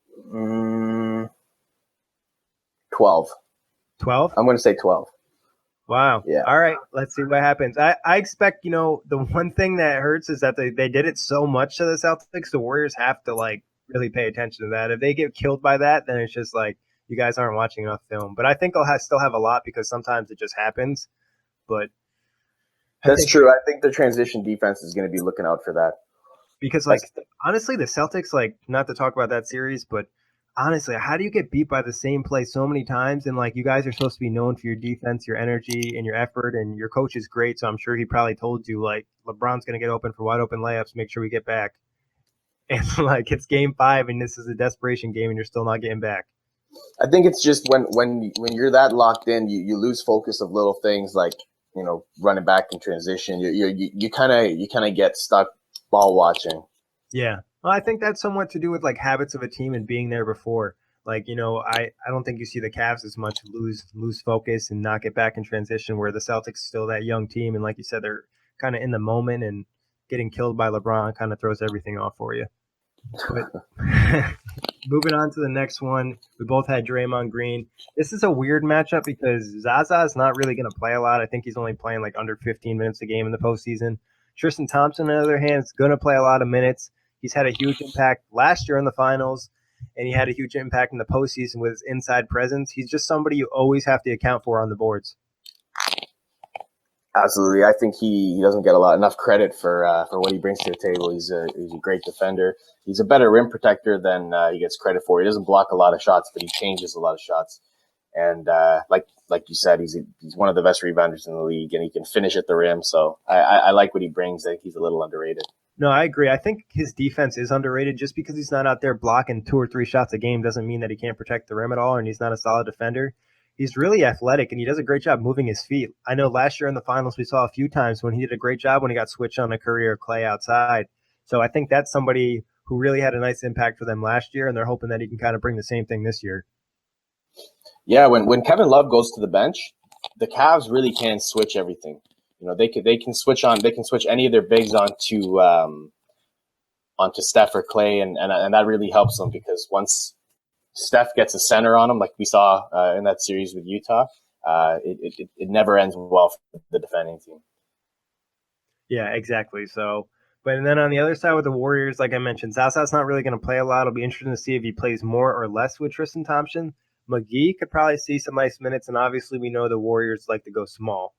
12? I'm going to say 12. Wow. Yeah. All right. Let's see what happens. I expect, the one thing that hurts is that they did it so much to the Celtics. The Warriors have to really pay attention to that. If they get killed by that, then it's just you guys aren't watching enough film. But I think I'll still have a lot because sometimes it just happens. But that's true. I think the transition defense is going to be looking out for that. Because honestly, the Celtics, not to talk about that series, but honestly, how do you get beat by the same play so many times? And you guys are supposed to be known for your defense, your energy, and your effort, and your coach is great. So I'm sure he probably told you LeBron's going to get open for wide open layups. Make sure we get back. And it's game 5, and this is a desperation game, and you're still not getting back. I think it's just when you're that locked in, you lose focus of little things like running back in transition. You kind of get stuck ball watching. Yeah. Well, I think that's somewhat to do with habits of a team and being there before. I don't think you see the Cavs as much lose focus and not get back in transition, where the Celtics still that young team, and like you said, they're kind of in the moment, and getting killed by LeBron kind of throws everything off for you. But moving on to the next one, we both had Draymond Green. This is a weird matchup because Zaza is not really going to play a lot. I think he's only playing under 15 minutes a game in the postseason. Tristan Thompson, on the other hand, is going to play a lot of minutes. He's had a huge impact last year in the finals, and he had a huge impact in the postseason with his inside presence. He's just somebody you always have to account for on the boards. Absolutely. I think he doesn't get enough credit for what he brings to the table. He's a great defender. He's a better rim protector than he gets credit for. He doesn't block a lot of shots, but he changes a lot of shots. And like you said, he's one of the best rebounders in the league, and he can finish at the rim. So I like what he brings. I think he's a little underrated. No, I agree. I think his defense is underrated. Just because he's not out there blocking 2 or 3 shots a game doesn't mean that he can't protect the rim at all, and he's not a solid defender. He's really athletic, and he does a great job moving his feet. I know last year in the finals we saw a few times when he did a great job when he got switched on a Curry or Klay outside. So I think that's somebody who really had a nice impact for them last year, and they're hoping that he can kind of bring the same thing this year. Yeah, when Kevin Love goes to the bench, the Cavs really can switch everything. They can switch any of their bigs onto Steph or Klay, and that really helps them because once Steph gets a center on him, like we saw in that series with Utah, it never ends well for the defending team. Yeah, exactly. So, but and then on the other side with the Warriors, like I mentioned, Zaza's not really going to play a lot. It'll be interesting to see if he plays more or less with Tristan Thompson. McGee could probably see some nice minutes, and obviously we know the Warriors like to go small.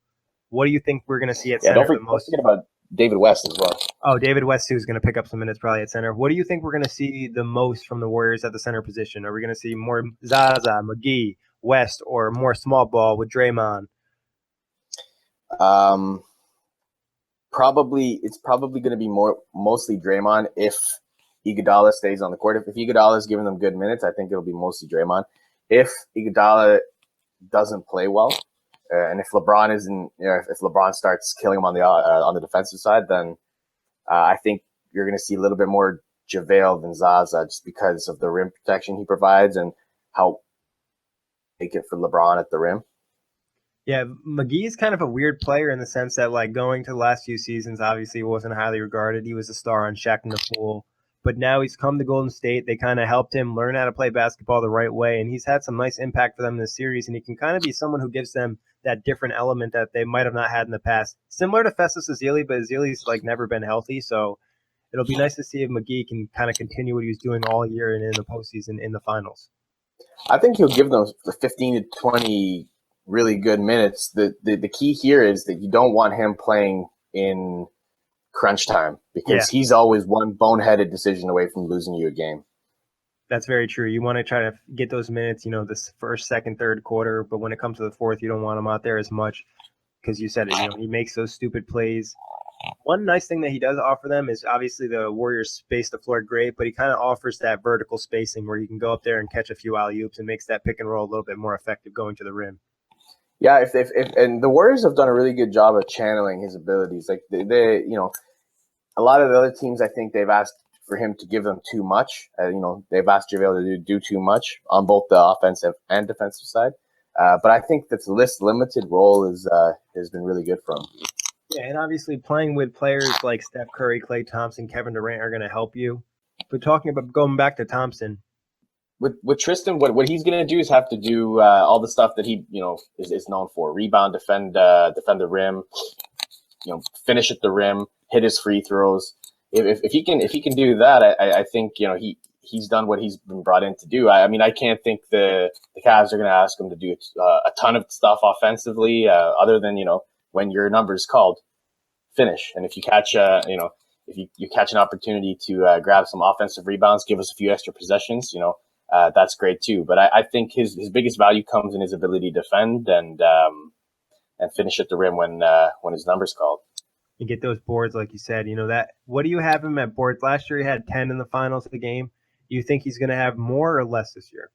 What do you think we're going to see at Yeah, center don't forget about David West as well. Oh, David West, who's going to pick up some minutes probably at center. What do you think we're going to see the most from the Warriors at the center position? Are we going to see more Zaza, McGee, West, or more small ball with Draymond? It's probably going to be mostly Draymond if Iguodala stays on the court. If Iguodala is giving them good minutes, I think it'll be mostly Draymond. If Iguodala doesn't play well, and if LeBron isn't, if LeBron starts killing him on the defensive side, then I think you're going to see a little bit more JaVale than Zaza, just because of the rim protection he provides and how make it for LeBron at the rim. Yeah, McGee is kind of a weird player in the sense that, like, going to the last few seasons, obviously he wasn't highly regarded. He was a star on Shaq and the Fool. But now he's come to Golden State. They kind of helped him learn how to play basketball the right way, and he's had some nice impact for them in this series, and he can kind of be someone who gives them that different element that they might have not had in the past. Similar to Festus Ezeli, but Ezeli's, like, never been healthy, so it'll be nice to see if McGee can kind of continue what he was doing all year and in the postseason in the finals. I think he'll give them the 15 to 20 really good minutes. The key here is that you don't want him playing in crunch time because he's always one boneheaded decision away from losing you a game. That's very true. You want to try to get those minutes, this first, second, third quarter, but when it comes to the fourth, you don't want him out there as much because you said it, he makes those stupid plays. One nice thing that he does offer them is obviously the Warriors space the floor great, but he kind of offers that vertical spacing where you can go up there and catch a few alley-oops and makes that pick and roll a little bit more effective going to the rim. Yeah, if and the Warriors have done a really good job of channeling his abilities. Like they a lot of the other teams, I think they've asked for him to give them too much. They've asked JaVale to do too much on both the offensive and defensive side. But I think that this limited role has been really good for him. Yeah, and obviously playing with players like Steph Curry, Klay Thompson, Kevin Durant are going to help you. But talking about going back to Thompson, with Tristan, what he's going to do is have to do all the stuff that he is known for: rebound, defend the rim, finish at the rim, hit his free throws. If he can do that, I think he's done what he's been brought in to do. I can't think the Cavs are going to ask him to do a ton of stuff offensively, other than when your number is called, finish. And if you catch if you catch an opportunity to grab some offensive rebounds, give us a few extra possessions, that's great too. But I think his biggest value comes in his ability to defend and finish at the rim when his number's called. You get those boards, like you said. That. What do you have him at boards? Last year he had 10 in the finals of the game. Do you think he's going to have more or less this year?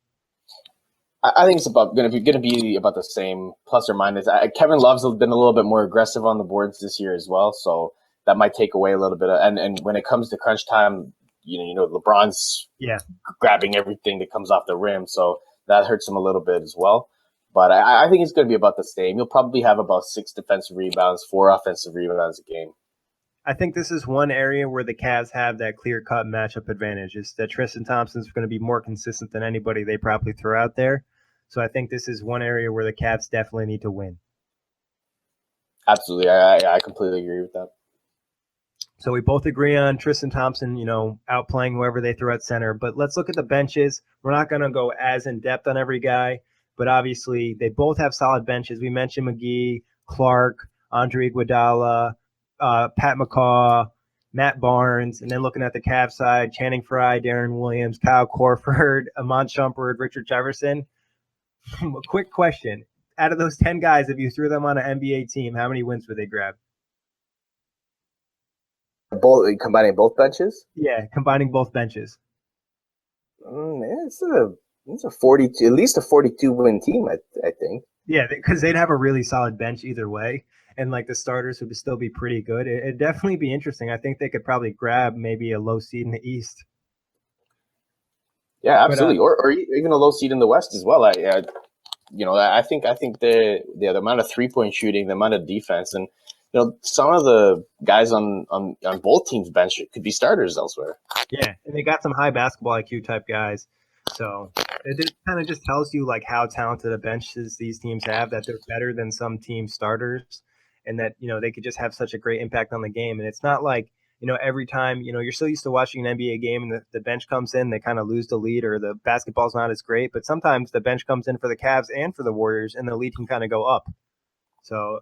I think it's going to be about the same, plus or minus. Kevin Love's been a little bit more aggressive on the boards this year as well, so that might take away a little bit. And when it comes to crunch time, LeBron's grabbing everything that comes off the rim, so that hurts him a little bit as well. But I think it's going to be about the same. He'll probably have about 6 defensive rebounds, 4 offensive rebounds a game. I think this is one area where the Cavs have that clear-cut matchup advantage. Is that Tristan Thompson's going to be more consistent than anybody they probably throw out there. So I think this is one area where the Cavs definitely need to win. Absolutely. I completely agree with that. So we both agree on Tristan Thompson, outplaying whoever they throw at center. But let's look at the benches. We're not going to go as in-depth on every guy, but obviously they both have solid benches. We mentioned McGee, Clark, Andre Iguodala, Pat McCaw, Matt Barnes, and then looking at the Cavs side, Channing Frye, Darren Williams, Kyle Korver, Amon Shumpert, Richard Jefferson. A quick question. Out of those 10 guys, if you threw them on an NBA team, how many wins would they grab? Combining both benches? Yeah, combining both benches. It's a 42, at least a 42 win team, I think. Yeah, because they'd have a really solid bench either way, and like the starters would still be pretty good. It'd definitely be interesting. I think they could probably grab maybe a low seed in the East. Yeah, absolutely, or even a low seed in the West as well. I think the amount of 3-point shooting, the amount of defense, and some of the guys on both teams' bench could be starters elsewhere. Yeah, and they got some high basketball IQ type guys. So It kind of just tells you like how talented a benches these teams have, that they're better than some team starters, and that they could just have such a great impact on the game. And it's not like every time you're so used to watching an NBA game and the bench comes in, they kind of lose the lead or the basketball's not as great. But sometimes the bench comes in for the Cavs and for the Warriors, and the lead can kind of go up. So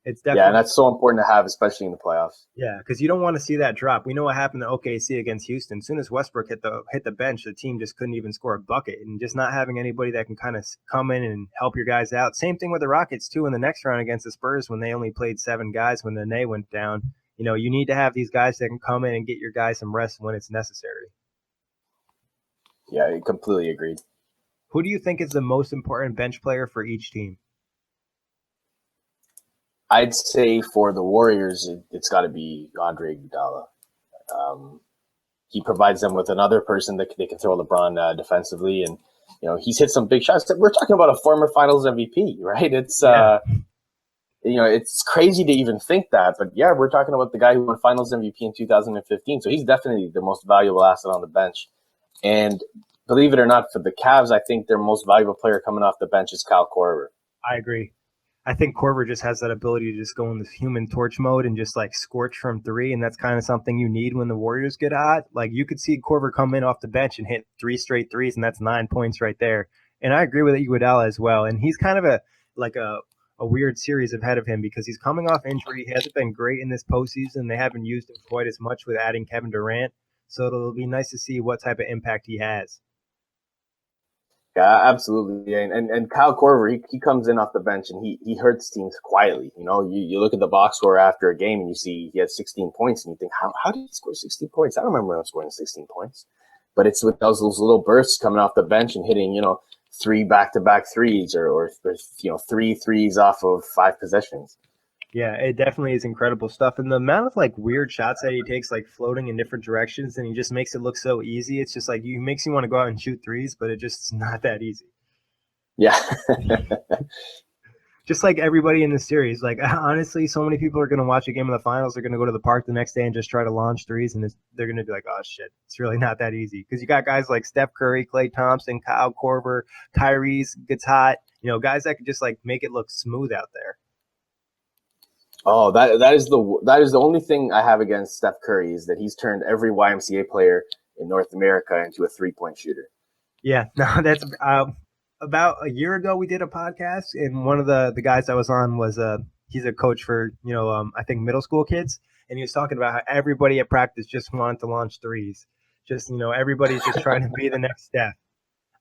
it's Yeah, and definitely that's so important to have, especially in the playoffs. because you don't want to see that drop. We know what happened to OKC against Houston. As soon as Westbrook hit the bench, the team just couldn't even score a bucket. And just not having anybody that can kind of come in and help your guys out. Same thing with the Rockets too in the next round against the Spurs when they only played 7 guys when Nene went down. You need to have these guys that can come in and get your guys some rest when it's necessary. Yeah, I completely agreed. Who do you think is the most important bench player for each team? I'd say for the Warriors, it's got to be Andre Iguodala. He provides them with another person that they can throw LeBron defensively, and he's hit some big shots. We're talking about a former Finals MVP, right? It's it's crazy to even think that, but yeah, we're talking about the guy who won Finals MVP in 2015. So he's definitely the most valuable asset on the bench. And believe it or not, for the Cavs, I think their most valuable player coming off the bench is Kyle Korver. I agree. I think Korver just has that ability to just go in this human torch mode and just like scorch from 3. And that's kind of something you need when the Warriors get hot. Like you could see Korver come in off the bench and hit 3 straight threes, and that's 9 points right there. And I agree with Iguodala as well. And he's kind of a weird series ahead of him because he's coming off injury. He hasn't been great in this postseason. They haven't used him quite as much with adding Kevin Durant. So it'll be nice to see what type of impact he has. Yeah, absolutely. And Kyle Korver, he comes in off the bench and he hurts teams quietly. You look at the box score after a game and you see he has 16 points and you think, how did he score 16 points? I don't remember him scoring 16 points. But it's with those little bursts coming off the bench and hitting, 3 back-to-back threes or 3 threes off of 5 possessions. Yeah, it definitely is incredible stuff. And the amount of like weird shots that he takes, like floating in different directions, and he just makes it look so easy. It's just like makes you want to go out and shoot threes, but it just is not that easy. Yeah. Just like everybody in the series. Like honestly, so many people are going to watch a game of the finals. They're going to go to the park the next day and just try to launch threes, and they're going to be like, "Oh shit, it's really not that easy." Because you got guys like Steph Curry, Klay Thompson, Kyle Korver, Kyrie gets hot. Guys that could just like make it look smooth out there. Oh, that is the only thing I have against Steph Curry is that he's turned every YMCA player in North America into a 3-point shooter. Yeah, no, that's about a year ago we did a podcast, and one of the guys I was on was he's a coach for I think middle school kids, and he was talking about how everybody at practice just wanted to launch threes. Just everybody's just trying to be the next Steph.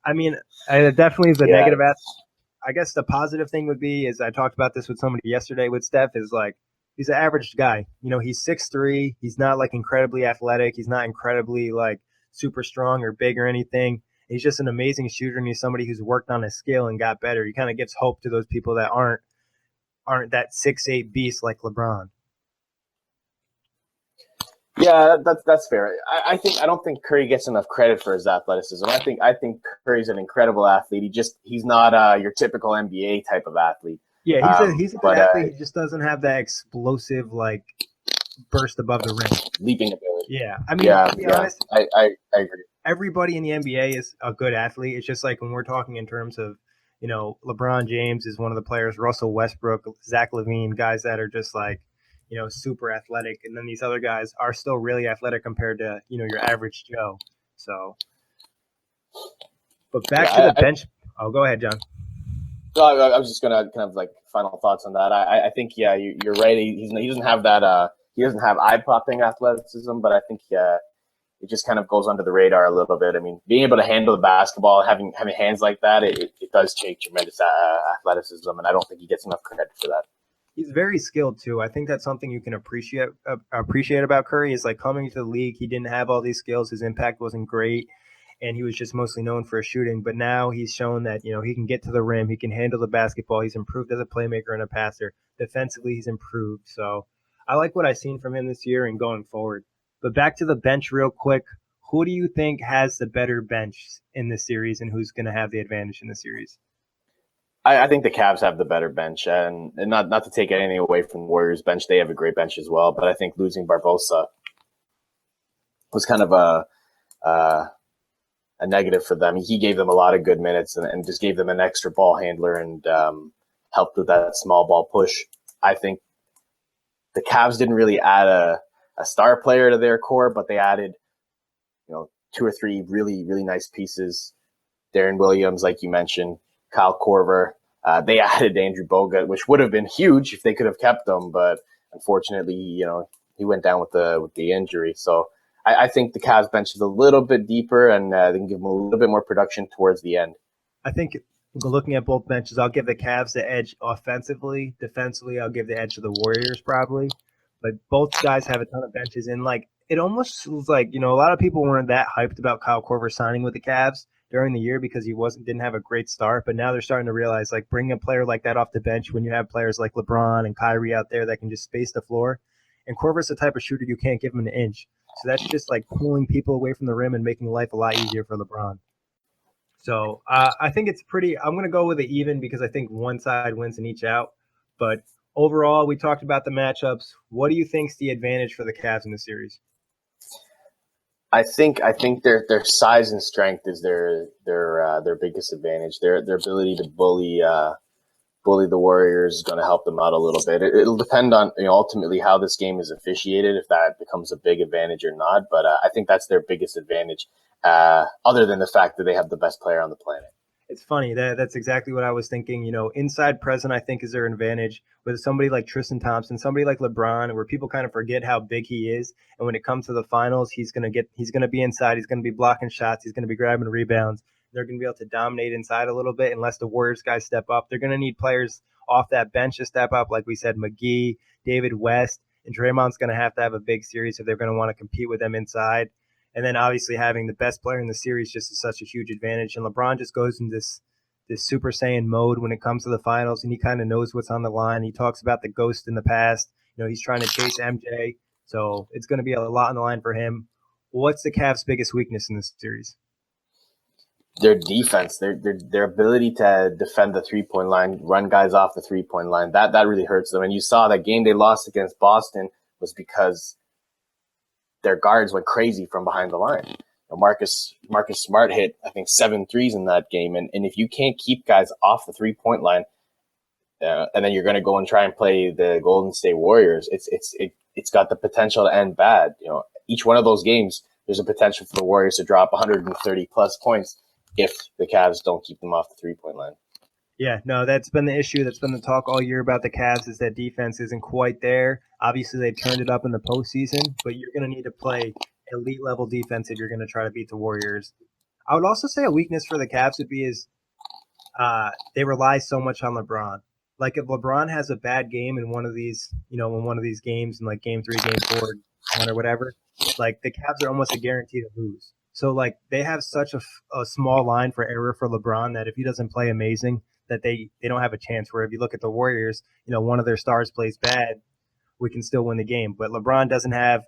I mean, it definitely is a negative aspect. I guess the positive thing would be is I talked about this with somebody yesterday with Steph is like he's an average guy. He's 6'3". He's not like incredibly athletic. He's not incredibly like super strong or big or anything. He's just an amazing shooter, and he's somebody who's worked on his skill and got better. He kind of gives hope to those people that aren't that 6'8" beast like LeBron. Yeah, that's fair. I don't think Curry gets enough credit for his athleticism. I think Curry's an incredible athlete. He's not your typical NBA type of athlete. Yeah, he's a good athlete. He just doesn't have that explosive like burst above the rim, leaping ability. Yeah, I mean, to be honest, I agree. Everybody in the NBA is a good athlete. It's just like when we're talking in terms of LeBron James is one of the players, Russell Westbrook, Zach LaVine, guys that are just like super athletic, and then these other guys are still really athletic compared to your average Joe. So, but back to the bench. Oh, go ahead, John. No, I was just gonna kind of like final thoughts on that. I think you're right. He doesn't have that. He doesn't have eye popping athleticism, but I think it just kind of goes under the radar a little bit. I mean, being able to handle the basketball, having hands like that, it does take tremendous athleticism, and I don't think he gets enough credit for that. He's very skilled too. I think that's something you can appreciate about Curry is like coming to the league. He didn't have all these skills. His impact wasn't great, and he was just mostly known for shooting. But now he's shown that he can get to the rim. He can handle the basketball. He's improved as a playmaker and a passer. Defensively, he's improved. So I like what I've seen from him this year and going forward. But back to the bench real quick. Who do you think has the better bench in this series, and who's going to have the advantage in the series? I think the Cavs have the better bench, and not to take anything away from the Warriors' bench. They have a great bench as well, but I think losing Barbosa was kind of a negative for them. He gave them a lot of good minutes and just gave them an extra ball handler and helped with that small ball push. I think the Cavs didn't really add a star player to their core, but they added, two or three really, really nice pieces. Darren Williams, like you mentioned, Kyle Korver. They added Andrew Bogut, which would have been huge if they could have kept him, but unfortunately, he went down with the injury. So I think the Cavs bench is a little bit deeper, and they can give them a little bit more production towards the end. I think looking at both benches, I'll give the Cavs the edge offensively. Defensively, I'll give the edge to the Warriors probably. But both guys have a ton of benches, and it almost was like a lot of people weren't that hyped about Kyle Korver signing with the Cavs during the year because he didn't have a great start. But now they're starting to realize bringing a player like that off the bench when you have players like LeBron and Kyrie out there that can just space the floor. And Korver's the type of shooter you can't give him an inch. So that's just pulling people away from the rim and making life a lot easier for LeBron. So I think it's I'm going to go with it even because I think one side wins and each out. But overall, we talked about the matchups. What do you think's the advantage for the Cavs in the series? I think their size and strength is their biggest advantage. Their ability to bully the Warriors is going to help them out a little bit. It'll depend on ultimately how this game is officiated, if that becomes a big advantage or not. But I think that's their biggest advantage, other than the fact that they have the best player on the planet. It's funny. That's exactly what I was thinking. Inside present, I think, is their advantage with somebody like Tristan Thompson, somebody like LeBron, where people kind of forget how big he is. And when it comes to the finals, he's going to be inside. He's going to be blocking shots. He's going to be grabbing rebounds. They're going to be able to dominate inside a little bit unless the Warriors guys step up. They're going to need players off that bench to step up. Like we said, McGee, David West, and Draymond's going to have a big series if they're going to want to compete with them inside. And then obviously having the best player in the series just is such a huge advantage. And LeBron just goes in this Super Saiyan mode when it comes to the finals, and he kind of knows what's on the line. He talks about the ghost in the past. He's trying to chase MJ. So it's going to be a lot on the line for him. What's the Cavs' biggest weakness in this series? Their defense, their ability to defend the 3-point line, run guys off the 3-point line, that really hurts them. And you saw that game they lost against Boston was because their guards went crazy from behind the line. Marcus Smart hit, I think, 7 threes in that game. And if you can't keep guys off the 3-point line, and then you're going to go and try and play the Golden State Warriors, it's got the potential to end bad. Each one of those games, there's a potential for the Warriors to drop 130 plus points if the Cavs don't keep them off the 3-point line. Yeah, no, that's been the issue. That's been the talk all year about the Cavs is that defense isn't quite there. Obviously, they've turned it up in the postseason, but you're going to need to play elite level defense if you're going to try to beat the Warriors. I would also say a weakness for the Cavs would be they rely so much on LeBron. If LeBron has a bad game in one of these, games, in game 3, game 4, 1 or whatever, the Cavs are almost a guarantee to lose. So they have such a small line for error for LeBron that if he doesn't play amazing, that they don't have a chance. Where if you look at the Warriors, one of their stars plays bad, we can still win the game. But LeBron doesn't have,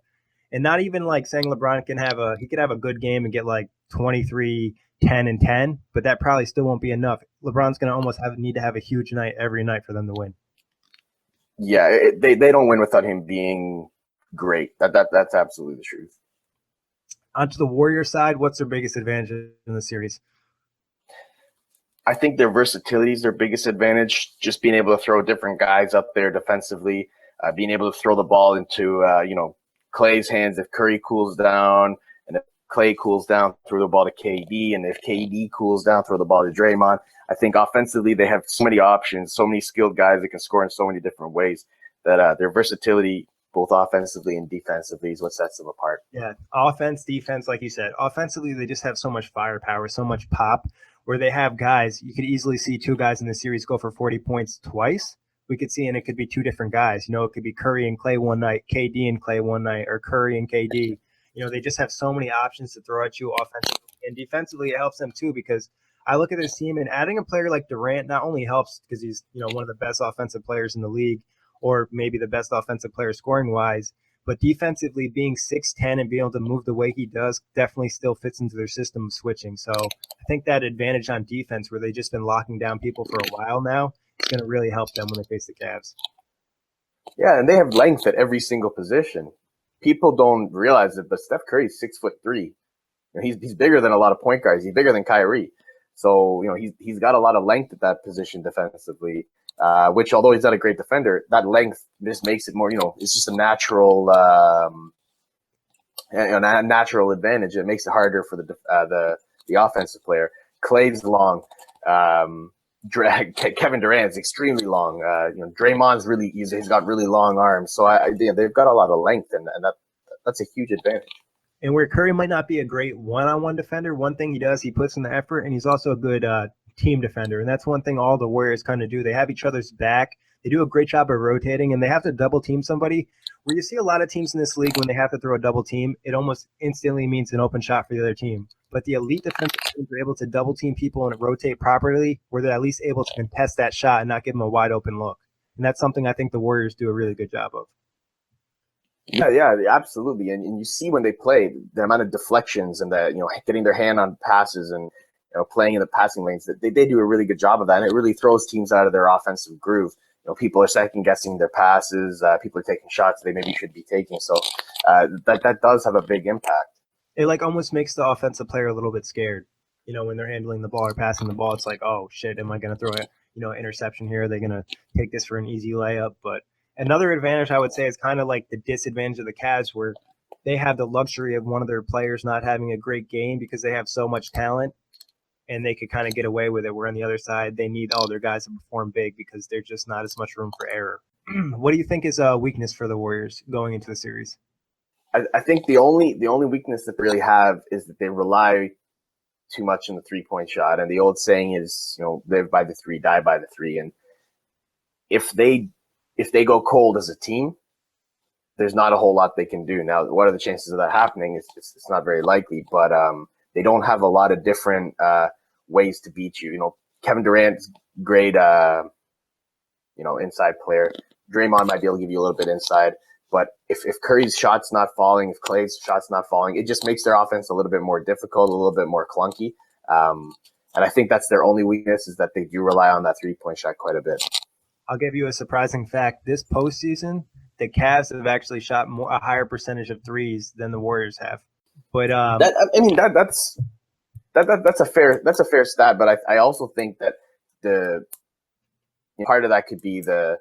and not even saying LeBron he could have a good game and get 23, 10, and 10, but that probably still won't be enough. LeBron's going to almost need to have a huge night every night for them to win. Yeah, they don't win without him being great. That's absolutely the truth. Onto the Warrior side, what's their biggest advantage in the series? I think their versatility is their biggest advantage. Just being able to throw different guys up there defensively, being able to throw the ball into Klay's hands if Curry cools down, and if Klay cools down, throw the ball to KD, and if KD cools down, throw the ball to Draymond. I think offensively they have so many options, so many skilled guys that can score in so many different ways that their versatility, both offensively and defensively, is what sets them apart. Yeah, offense, defense, like you said. Offensively, they just have so much firepower, so much pop, where they have guys. You could easily see 2 guys in the series go for 40 points twice. We could see, and it could be 2 different guys. It could be Curry and Klay one night, KD and Klay one night, or Curry and KD. They just have so many options to throw at you offensively. And defensively, it helps them too because I look at this team and adding a player like Durant not only helps because he's one of the best offensive players in the league, or maybe the best offensive player scoring-wise, but defensively being 6'10" and being able to move the way he does definitely still fits into their system of switching. So I think that advantage on defense where they've just been locking down people for a while now is going to really help them when they face the Cavs. Yeah, and they have length at every single position. People don't realize it, but Steph Curry is 6'3". he's bigger than a lot of point guards. He's bigger than Kyrie. So, he's got a lot of length at that position defensively, which, although he's not a great defender, that length just makes it more, it's just a natural natural advantage. It makes it harder for the offensive player. Klay's long. Kevin Durant's extremely long. Draymond's he's got really long arms. So they've got a lot of length, and that's a huge advantage. And where Curry might not be a great one-on-one defender, one thing he does, he puts in the effort, and he's also a good team defender. And that's one thing all the Warriors kind of do. They have each other's back. They do a great job of rotating, and they have to double team somebody. Where you see a lot of teams in this league, when they have to throw a double team, it almost instantly means an open shot for the other team. But the elite defensive teams are able to double team people and rotate properly, where they're at least able to contest that shot and not give them a wide open look. And that's something I think the Warriors do a really good job of. Yeah, absolutely. And you see when they play, the amount of deflections and getting their hand on passes and playing in the passing lanes, that they do a really good job of that. And it really throws teams out of their offensive groove. People are second guessing their passes. People are taking shots they maybe should be taking. So that does have a big impact. It almost makes the offensive player a little bit scared. When they're handling the ball or passing the ball, it's like, oh shit, am I going to throw a interception here? Are they going to take this for an easy layup? But another advantage I would say is kind of like the disadvantage of the Cavs, where they have the luxury of one of their players not having a great game because they have so much talent, and they could kind of get away with it. Where on the other side, they need all their guys to perform big because there's just not as much room for error. What do you think is a weakness for the Warriors going into the series? I think the only weakness that they really have is that they rely too much on the 3-point shot. And the old saying is, live by the 3, die by the 3. And if they go cold as a team, there's not a whole lot they can do. Now, what are the chances of that happening? It's not very likely, but they don't have a lot of different ways to beat you. Kevin Durant's great, inside player. Draymond might be able to give you a little bit inside. But if Curry's shot's not falling, if Klay's shot's not falling, it just makes their offense a little bit more difficult, a little bit more clunky. And I think that's their only weakness, is that they do rely on that 3-point shot quite a bit. I'll give you a surprising fact. This postseason, the Cavs have actually shot a higher percentage of threes than the Warriors have. But that's a fair stat. But I also think that the part of that could be the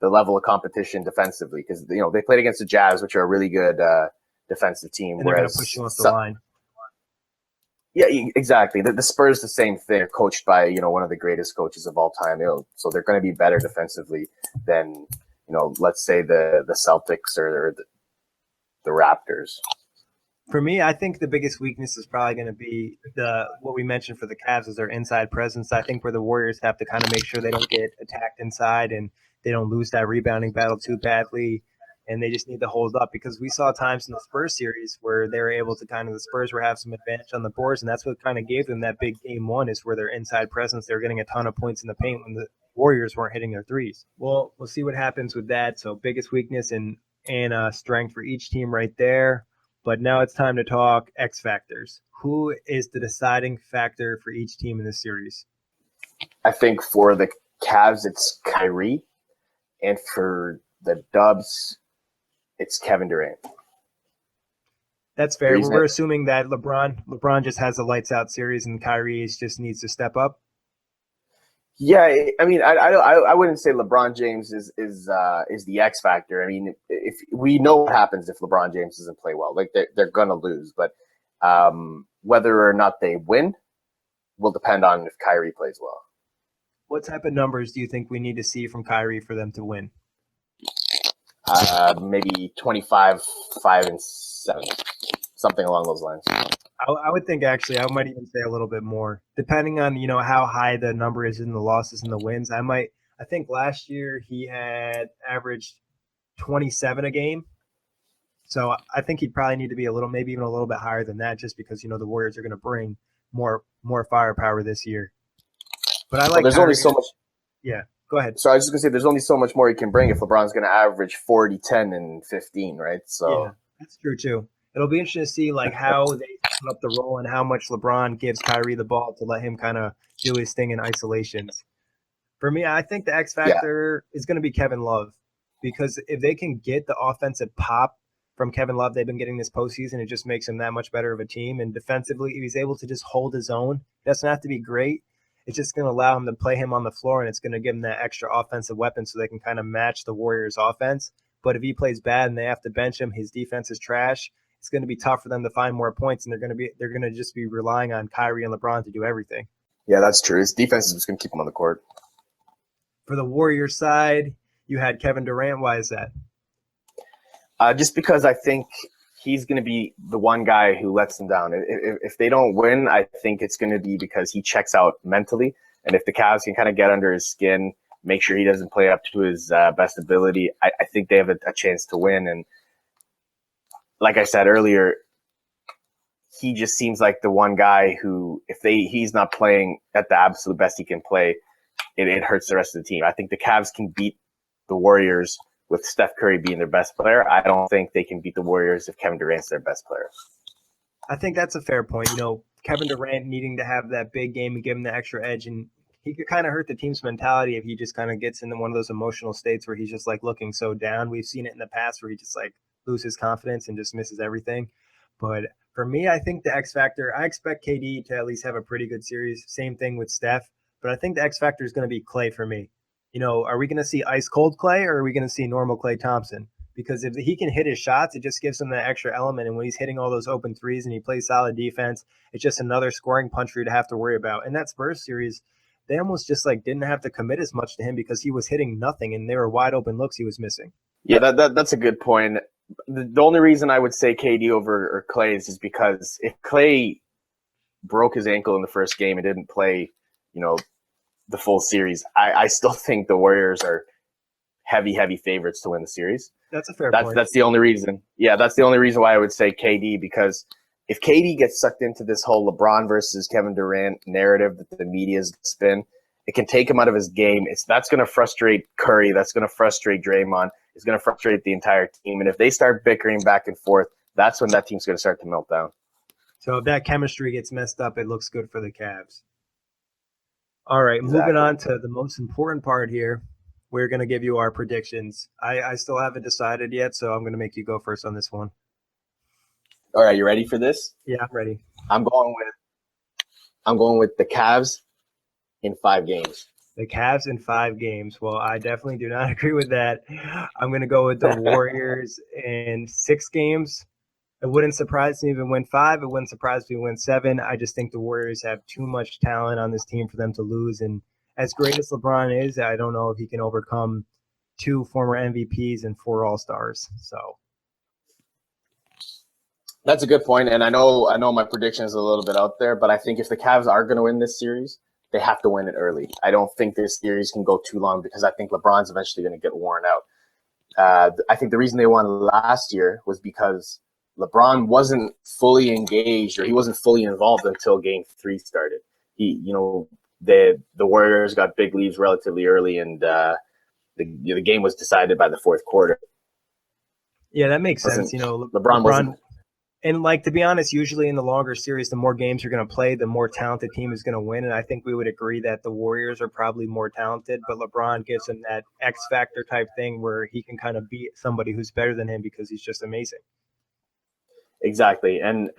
level of competition defensively, because they played against the Jazz, which are a really good defensive team. And they're going to push you off the line. Yeah, exactly. The Spurs, the same thing. They're coached by one of the greatest coaches of all time. So they're going to be better defensively than let's say the Celtics or the Raptors. For me, I think the biggest weakness is probably going to be what we mentioned for the Cavs is their inside presence. I think where the Warriors have to kind of make sure they don't get attacked inside and they don't lose that rebounding battle too badly, and they just need to hold up, because we saw times in the Spurs series where they were able to the Spurs were have some advantage on the boards, and that's what kind of gave them that big game one, is where their inside presence, they were getting a ton of points in the paint when the Warriors weren't hitting their threes. Well, we'll see what happens with that. So biggest weakness and strength for each team right there. But now it's time to talk X factors. Who is the deciding factor for each team in this series? I think for the Cavs, it's Kyrie. And for the Dubs, it's Kevin Durant. That's fair. We're assuming that LeBron just has a lights out series and Kyrie just needs to step up. Yeah, I mean, I wouldn't say LeBron James is the X factor. I mean, if we know what happens if LeBron James doesn't play well, they're gonna lose. But whether or not they win will depend on if Kyrie plays well. What type of numbers do you think we need to see from Kyrie for them to win? Maybe 25, 5, and 7, something along those lines. I would think actually I might even say a little bit more, depending on how high the number is in the losses and the wins. I think last year he had averaged 27 a game, so I think he'd probably need to be maybe even a little bit higher than that, just because the Warriors are going to bring more firepower this year. But I like. There's only so much. Yeah, go ahead. So I was just gonna say, there's only so much more he can bring if LeBron's going to average 40, 10, and 15, right? So yeah, that's true too. It'll be interesting to see how they put up the role and how much LeBron gives Kyrie the ball to let him kind of do his thing in isolations. For me, I think the X factor is going to be Kevin Love, because if they can get the offensive pop from Kevin Love they've been getting this postseason. It just makes him that much better of a team. And defensively, if he's able to just hold his own, it doesn't have to be great. It's just going to allow him to play him on the floor, and it's going to give him that extra offensive weapon so they can kind of match the Warriors' offense. But if he plays bad and they have to bench him, his defense is trash. It's going to be tough for them to find more points, and they're going to just be relying on Kyrie and LeBron to do everything. Yeah, that's true. His defense is just going to keep him on the court. For the Warriors side, you had Kevin Durant. Why is that? Just because I think he's going to be the one guy who lets them down. If they don't win, I think it's going to be because he checks out mentally. And if the Cavs can kind of get under his skin, make sure he doesn't play up to his best ability, I think they have a chance to win. And like I said earlier, he just seems like the one guy who, if he's not playing at the absolute best he can play, it hurts the rest of the team. I think the Cavs can beat the Warriors with Steph Curry being their best player. I don't think they can beat the Warriors if Kevin Durant's their best player. I think that's a fair point. Kevin Durant needing to have that big game and give him the extra edge, and he could kind of hurt the team's mentality if he just kind of gets into one of those emotional states where he's just like looking so down. We've seen it in the past where he just like loses confidence and just misses everything. But for me, I think the X factor, I expect KD to at least have a pretty good series. Same thing with Steph. But I think the X factor is going to be Klay for me. Are we going to see ice cold Klay, or are we going to see normal Klay Thompson? Because if he can hit his shots, it just gives him that extra element. And when he's hitting all those open threes and he plays solid defense, it's just another scoring punch for you to have to worry about. In that Spurs series, they almost just like didn't have to commit as much to him because he was hitting nothing and they were wide open looks he was missing. Yeah, that's a good point. The only reason I would say KD over Klay is because if Klay broke his ankle in the first game and didn't play, the full series, I still think the Warriors are heavy favorites to win the series. That's a fair point. That's the only reason. Yeah, that's the only reason why I would say KD, because if KD gets sucked into this whole LeBron versus Kevin Durant narrative that the media's spin, it can take him out of his game. That's going to frustrate Curry. That's going to frustrate Draymond. It's going to frustrate the entire team. And if they start bickering back and forth, that's when that team's going to start to melt down. So if that chemistry gets messed up, it looks good for the Cavs. All right, Exactly. Moving on to the most important part here. We're going to give you our predictions. I still haven't decided yet, so I'm going to make you go first on this one. All right, you ready for this? Yeah, I'm ready. I'm going with the Cavs in 5 games. The Cavs in 5 games. Well, I definitely do not agree with that. I'm going to go with the Warriors in 6 games. It wouldn't surprise me if it went 5. It wouldn't surprise me if it went 7. I just think the Warriors have too much talent on this team for them to lose. And as great as LeBron is, I don't know if he can overcome 2 former MVPs and 4 All-Stars. So that's a good point. And I know my prediction is a little bit out there, but I think if the Cavs are going to win this series, they have to win it early. I don't think this series can go too long because I think LeBron's eventually going to get worn out. I think the reason they won last year was because LeBron wasn't fully engaged, or he wasn't fully involved until Game 3 started. The Warriors got big leads relatively early, and the game was decided by the fourth quarter. Yeah, that makes sense. LeBron wasn't. And to be honest, usually in the longer series, the more games you're going to play, the more talented team is going to win. And I think we would agree that the Warriors are probably more talented, but LeBron gives him that X factor type thing where he can kind of beat somebody who's better than him because he's just amazing. Exactly. And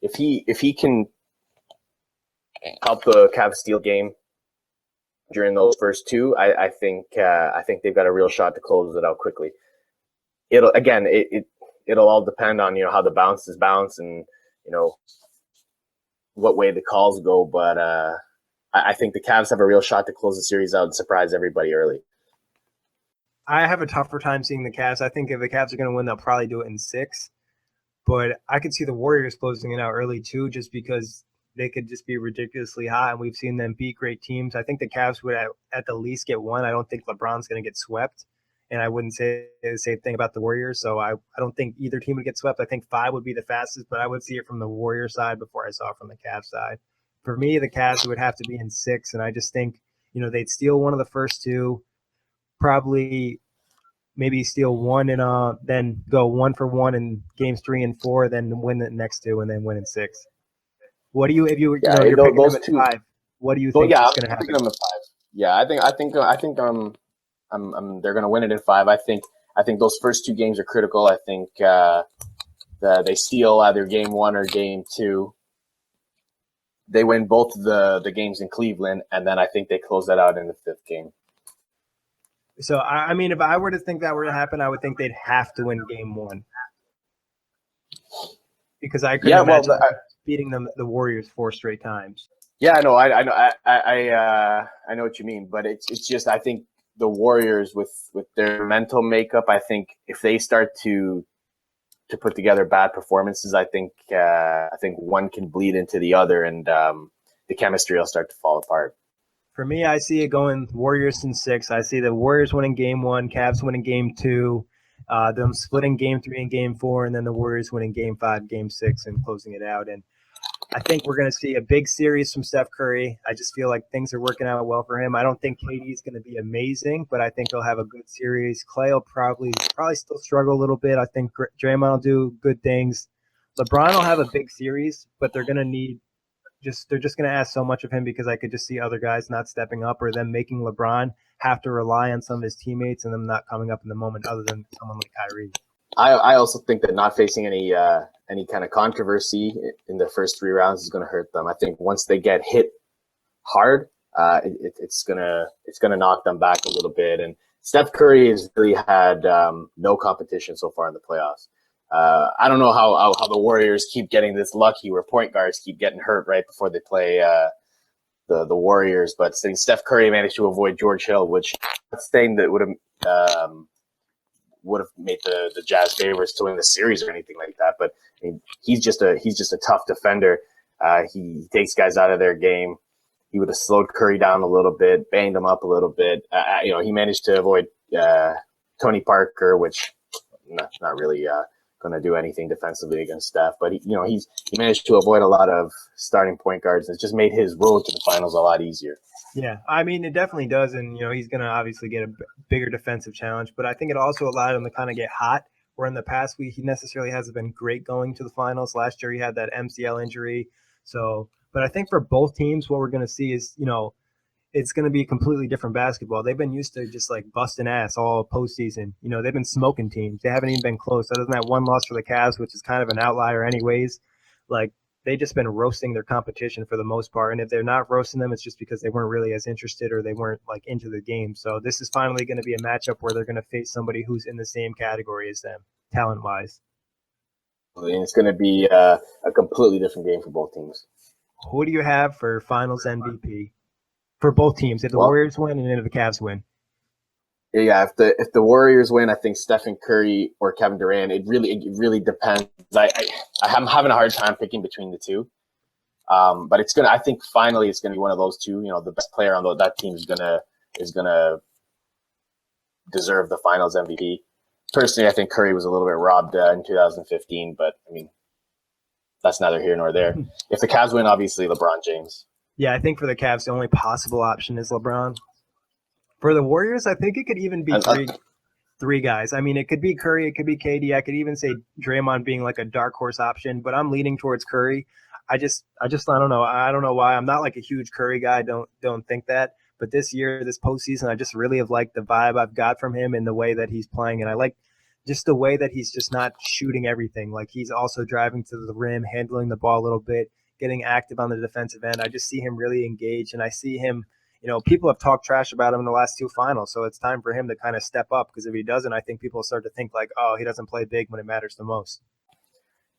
if he can help the Cavs steal game during those first 2, I think they've got a real shot to close it out quickly. It'll all depend on how the bounces bounce and what way the calls go. But I think the Cavs have a real shot to close the series out and surprise everybody early. I have a tougher time seeing the Cavs. I think if the Cavs are going to win, they'll probably do it in 6. But I could see the Warriors closing it out early too, just because they could just be ridiculously hot, and we've seen them beat great teams. I think the Cavs would at the least get 1. I don't think LeBron's going to get swept. And I wouldn't say the same thing about the Warriors. So I don't think either team would get swept. I think 5 would be the fastest, but I would see it from the Warriors side before I saw it from the Cavs side. For me, the Cavs would have to be in 6, and I just think, they'd steal one of the first 2, probably maybe steal 1 and then go 1 for 1 in games 3 and 4, then win the next 2 and then win in 6. What do you, if you, yeah, you're picking those them at 5, what do you well, think yeah, is going to happen? Them at 5. Yeah, I think they're going to win it in 5. I think I think those first 2 games are critical. I think they steal either game 1 or game 2. They win both the games in Cleveland, and then I think they close that out in the 5th game. So, I mean, if I were to think that were to happen, I would think they'd have to win game 1. Because I couldn't imagine beating the Warriors 4 straight times. Yeah, no, I know what you mean, but it's just I think the Warriors with their mental makeup, I think if they start to put together bad performances, I think one can bleed into the other, and the chemistry will start to fall apart. For me, I see it going Warriors in 6. I see the Warriors winning game 1, Cavs winning game 2, them splitting game 3 and game 4, and then the Warriors winning game 5, game 6, and closing it out. And I think we're going to see a big series from Steph Curry. I just feel like things are working out well for him. I don't think KD is going to be amazing, but I think he'll have a good series. Klay will probably still struggle a little bit. I think Draymond will do good things. LeBron will have a big series, but they're going to need they're just going to ask so much of him because I could just see other guys not stepping up or them making LeBron have to rely on some of his teammates and them not coming up in the moment other than someone like Kyrie. I also think that not facing any kind of controversy in the first 3 rounds is going to hurt them. I think once they get hit hard, it's gonna knock them back a little bit. And Steph Curry has really had no competition so far in the playoffs. I don't know how the Warriors keep getting this lucky where point guards keep getting hurt right before they play the Warriors, but Steph Curry managed to avoid George Hill, which that's the thing that would have made the Jazz favorites to win the series or anything like that. But I mean, he's just a tough defender. He takes guys out of their game. He would have slowed Curry down a little bit, banged him up a little bit. He managed to avoid Tony Parker, which not really going to do anything defensively against Steph. But he managed to avoid a lot of starting point guards. It's just made his road to the finals a lot easier. Yeah, I mean, it definitely does. And, he's going to obviously get a bigger defensive challenge. But I think it also allowed him to kind of get hot, where in the past he necessarily hasn't been great going to the finals. Last year he had that MCL injury. But I think for both teams, what we're going to see is, it's going to be completely different basketball. They've been used to just like busting ass all postseason. They've been smoking teams. They haven't even been close. Other than that one loss for the Cavs, which is kind of an outlier anyways. Like, they just been roasting their competition for the most part. And if they're not roasting them, it's just because they weren't really as interested or they weren't like into the game. So this is finally going to be a matchup where they're going to face somebody who's in the same category as them, talent-wise. And it's going to be a completely different game for both teams. Who do you have for Finals MVP for both teams? If the Warriors win and if the Cavs win? Yeah, if the Warriors win, I think Stephen Curry or Kevin Durant. It really depends. I'm having a hard time picking between the two. But I think finally it's gonna be one of those two. The best player on that team is gonna deserve the Finals MVP. Personally, I think Curry was a little bit robbed in 2015, but I mean, that's neither here nor there. If the Cavs win, obviously LeBron James. Yeah, I think for the Cavs, the only possible option is LeBron. For the Warriors, I think it could even be three guys. I mean, it could be Curry, it could be KD. I could even say Draymond being like a dark horse option, but I'm leaning towards Curry. I don't know. I don't know why. I'm not like a huge Curry guy. Don't think that. But this year, this postseason, I just really have liked the vibe I've got from him and the way that he's playing. And I like just the way that he's just not shooting everything. Like, he's also driving to the rim, handling the ball a little bit, getting active on the defensive end. I just see him really engaged, and I see him, people have talked trash about him in the last 2 finals, so it's time for him to kind of step up, because if he doesn't, I think people will start to think like, oh, he doesn't play big when it matters the most.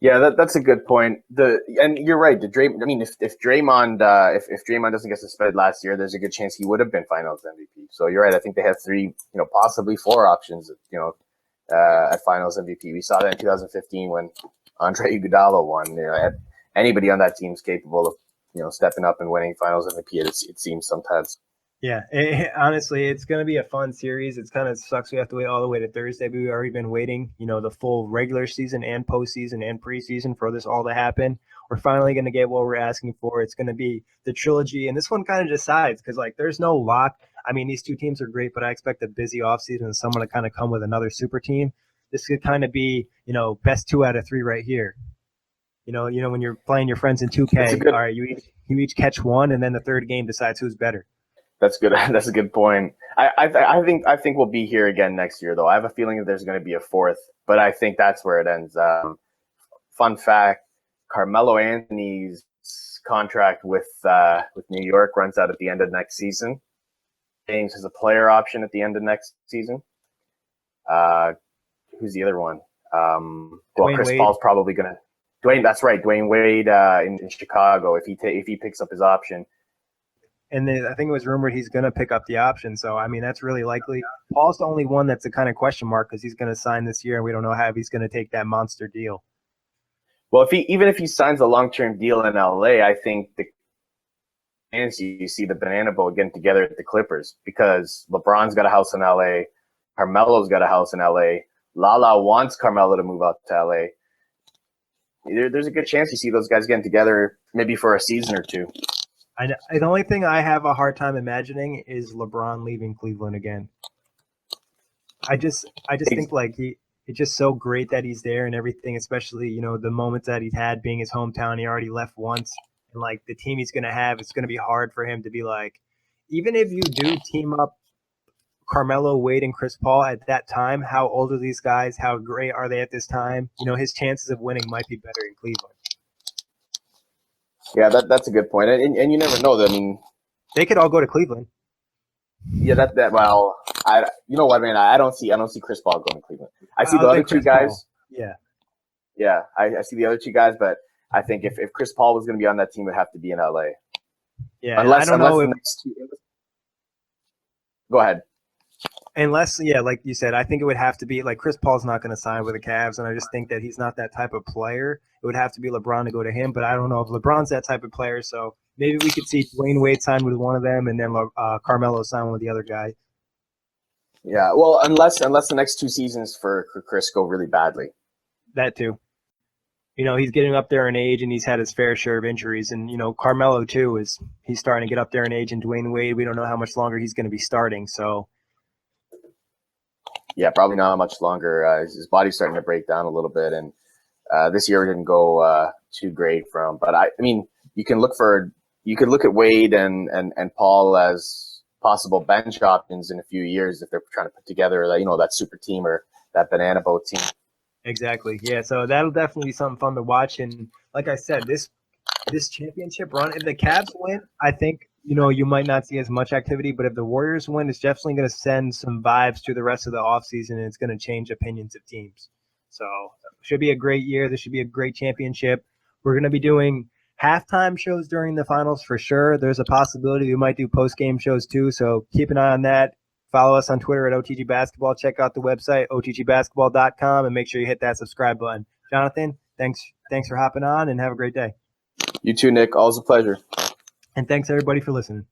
Yeah, that's a good point. And you're right. If Draymond doesn't get suspended last year, there's a good chance he would have been Finals MVP. So you're right. I think they have 3, possibly 4 options, at Finals MVP. We saw that in 2015 when Andre Iguodala won. Anybody on that team is capable of stepping up and winning Finals MVP. It seems sometimes. Yeah, honestly, it's going to be a fun series. It's kind of sucks we have to wait all the way to Thursday, but we've already been waiting, the full regular season and postseason and preseason for this all to happen. We're finally going to get what we're asking for. It's going to be the trilogy, and this one kind of decides because, there's no lock. I mean, these 2 teams are great, but I expect a busy offseason and someone to kind of come with another super team. This could kind of be, best 2 out of 3 right here. When you're playing your friends in 2K, all right, you each catch one, and then the third game decides who's better. That's good. That's a good point. I think we'll be here again next year, though. I have a feeling that there's going to be a fourth, but I think that's where it ends. Fun fact: Carmelo Anthony's contract with New York runs out at the end of next season. James has a player option at the end of next season. Who's the other one? Chris Wade. Paul's probably going to. Dwayne, that's right. Dwayne Wade in Chicago, if he picks up his option. And then I think it was rumored he's going to pick up the option. So, I mean, that's really likely. Paul's the only one that's a kind of question mark because he's going to sign this year, and we don't know how he's going to take that monster deal. Well, even if he signs a long-term deal in LA, I think the fans you see the banana boat getting together at the Clippers because LeBron's got a house in LA, Carmelo's got a house in LA, Lala wants Carmelo to move out to LA. There's a good chance you see those guys getting together maybe for a season or two. The only thing I have a hard time imagining is LeBron leaving Cleveland again. I just think like it's just so great that he's there and everything, especially, you know, the moments that he's had being his hometown. He already left once, and like the team he's going to have, it's going to be hard for him to be like, even if you do team up Carmelo, Wade, and Chris Paul at that time, how old are these guys? How great are they at this time? You know, his chances of winning might be better in Cleveland. Yeah, that's a good point, and you never know. I mean, they could all go to Cleveland. Yeah, well, you know what, man? I don't see Chris Paul going to Cleveland. I see the other two guys. Yeah, I see the other two guys, but I think if Chris Paul was going to be on that team, it would have to be in LA. Yeah, I don't know. Go ahead. Unless, like you said, I think it would have to be like Chris Paul's not going to sign with the Cavs, and I just think that he's not that type of player. It would have to be LeBron to go to him, but I don't know if LeBron's that type of player. So maybe we could see Dwayne Wade sign with one of them, and then Carmelo sign with the other guy. Yeah, well, unless the next 2 seasons for Chris go really badly. That too. You know, he's getting up there in age, and he's had his fair share of injuries. And, you know, Carmelo, too, he's starting to get up there in age. And Dwayne Wade, we don't know how much longer he's going to be starting. So, yeah, probably not much longer. His body's starting to break down a little bit. And this year didn't go too great for him. But, I mean, you could look at Wade and Paul as possible bench options in a few years if they're trying to put together, that super team or that banana boat team. Exactly. Yeah. So that'll definitely be something fun to watch. And like I said, this championship run, if the Cavs win, I think, you know, you might not see as much activity, but if the Warriors win, it's definitely going to send some vibes to the rest of the offseason, and it's going to change opinions of teams. So it should be a great year. This should be a great championship. We're going to be doing halftime shows during the finals for sure. There's a possibility we might do post-game shows too. So keep an eye on that. Follow us on Twitter at OTG Basketball. Check out the website, otgbasketball.com, and make sure you hit that subscribe button. Jonathan, thanks for hopping on, and have a great day. You too, Nick. Always a pleasure. And thanks, everybody, for listening.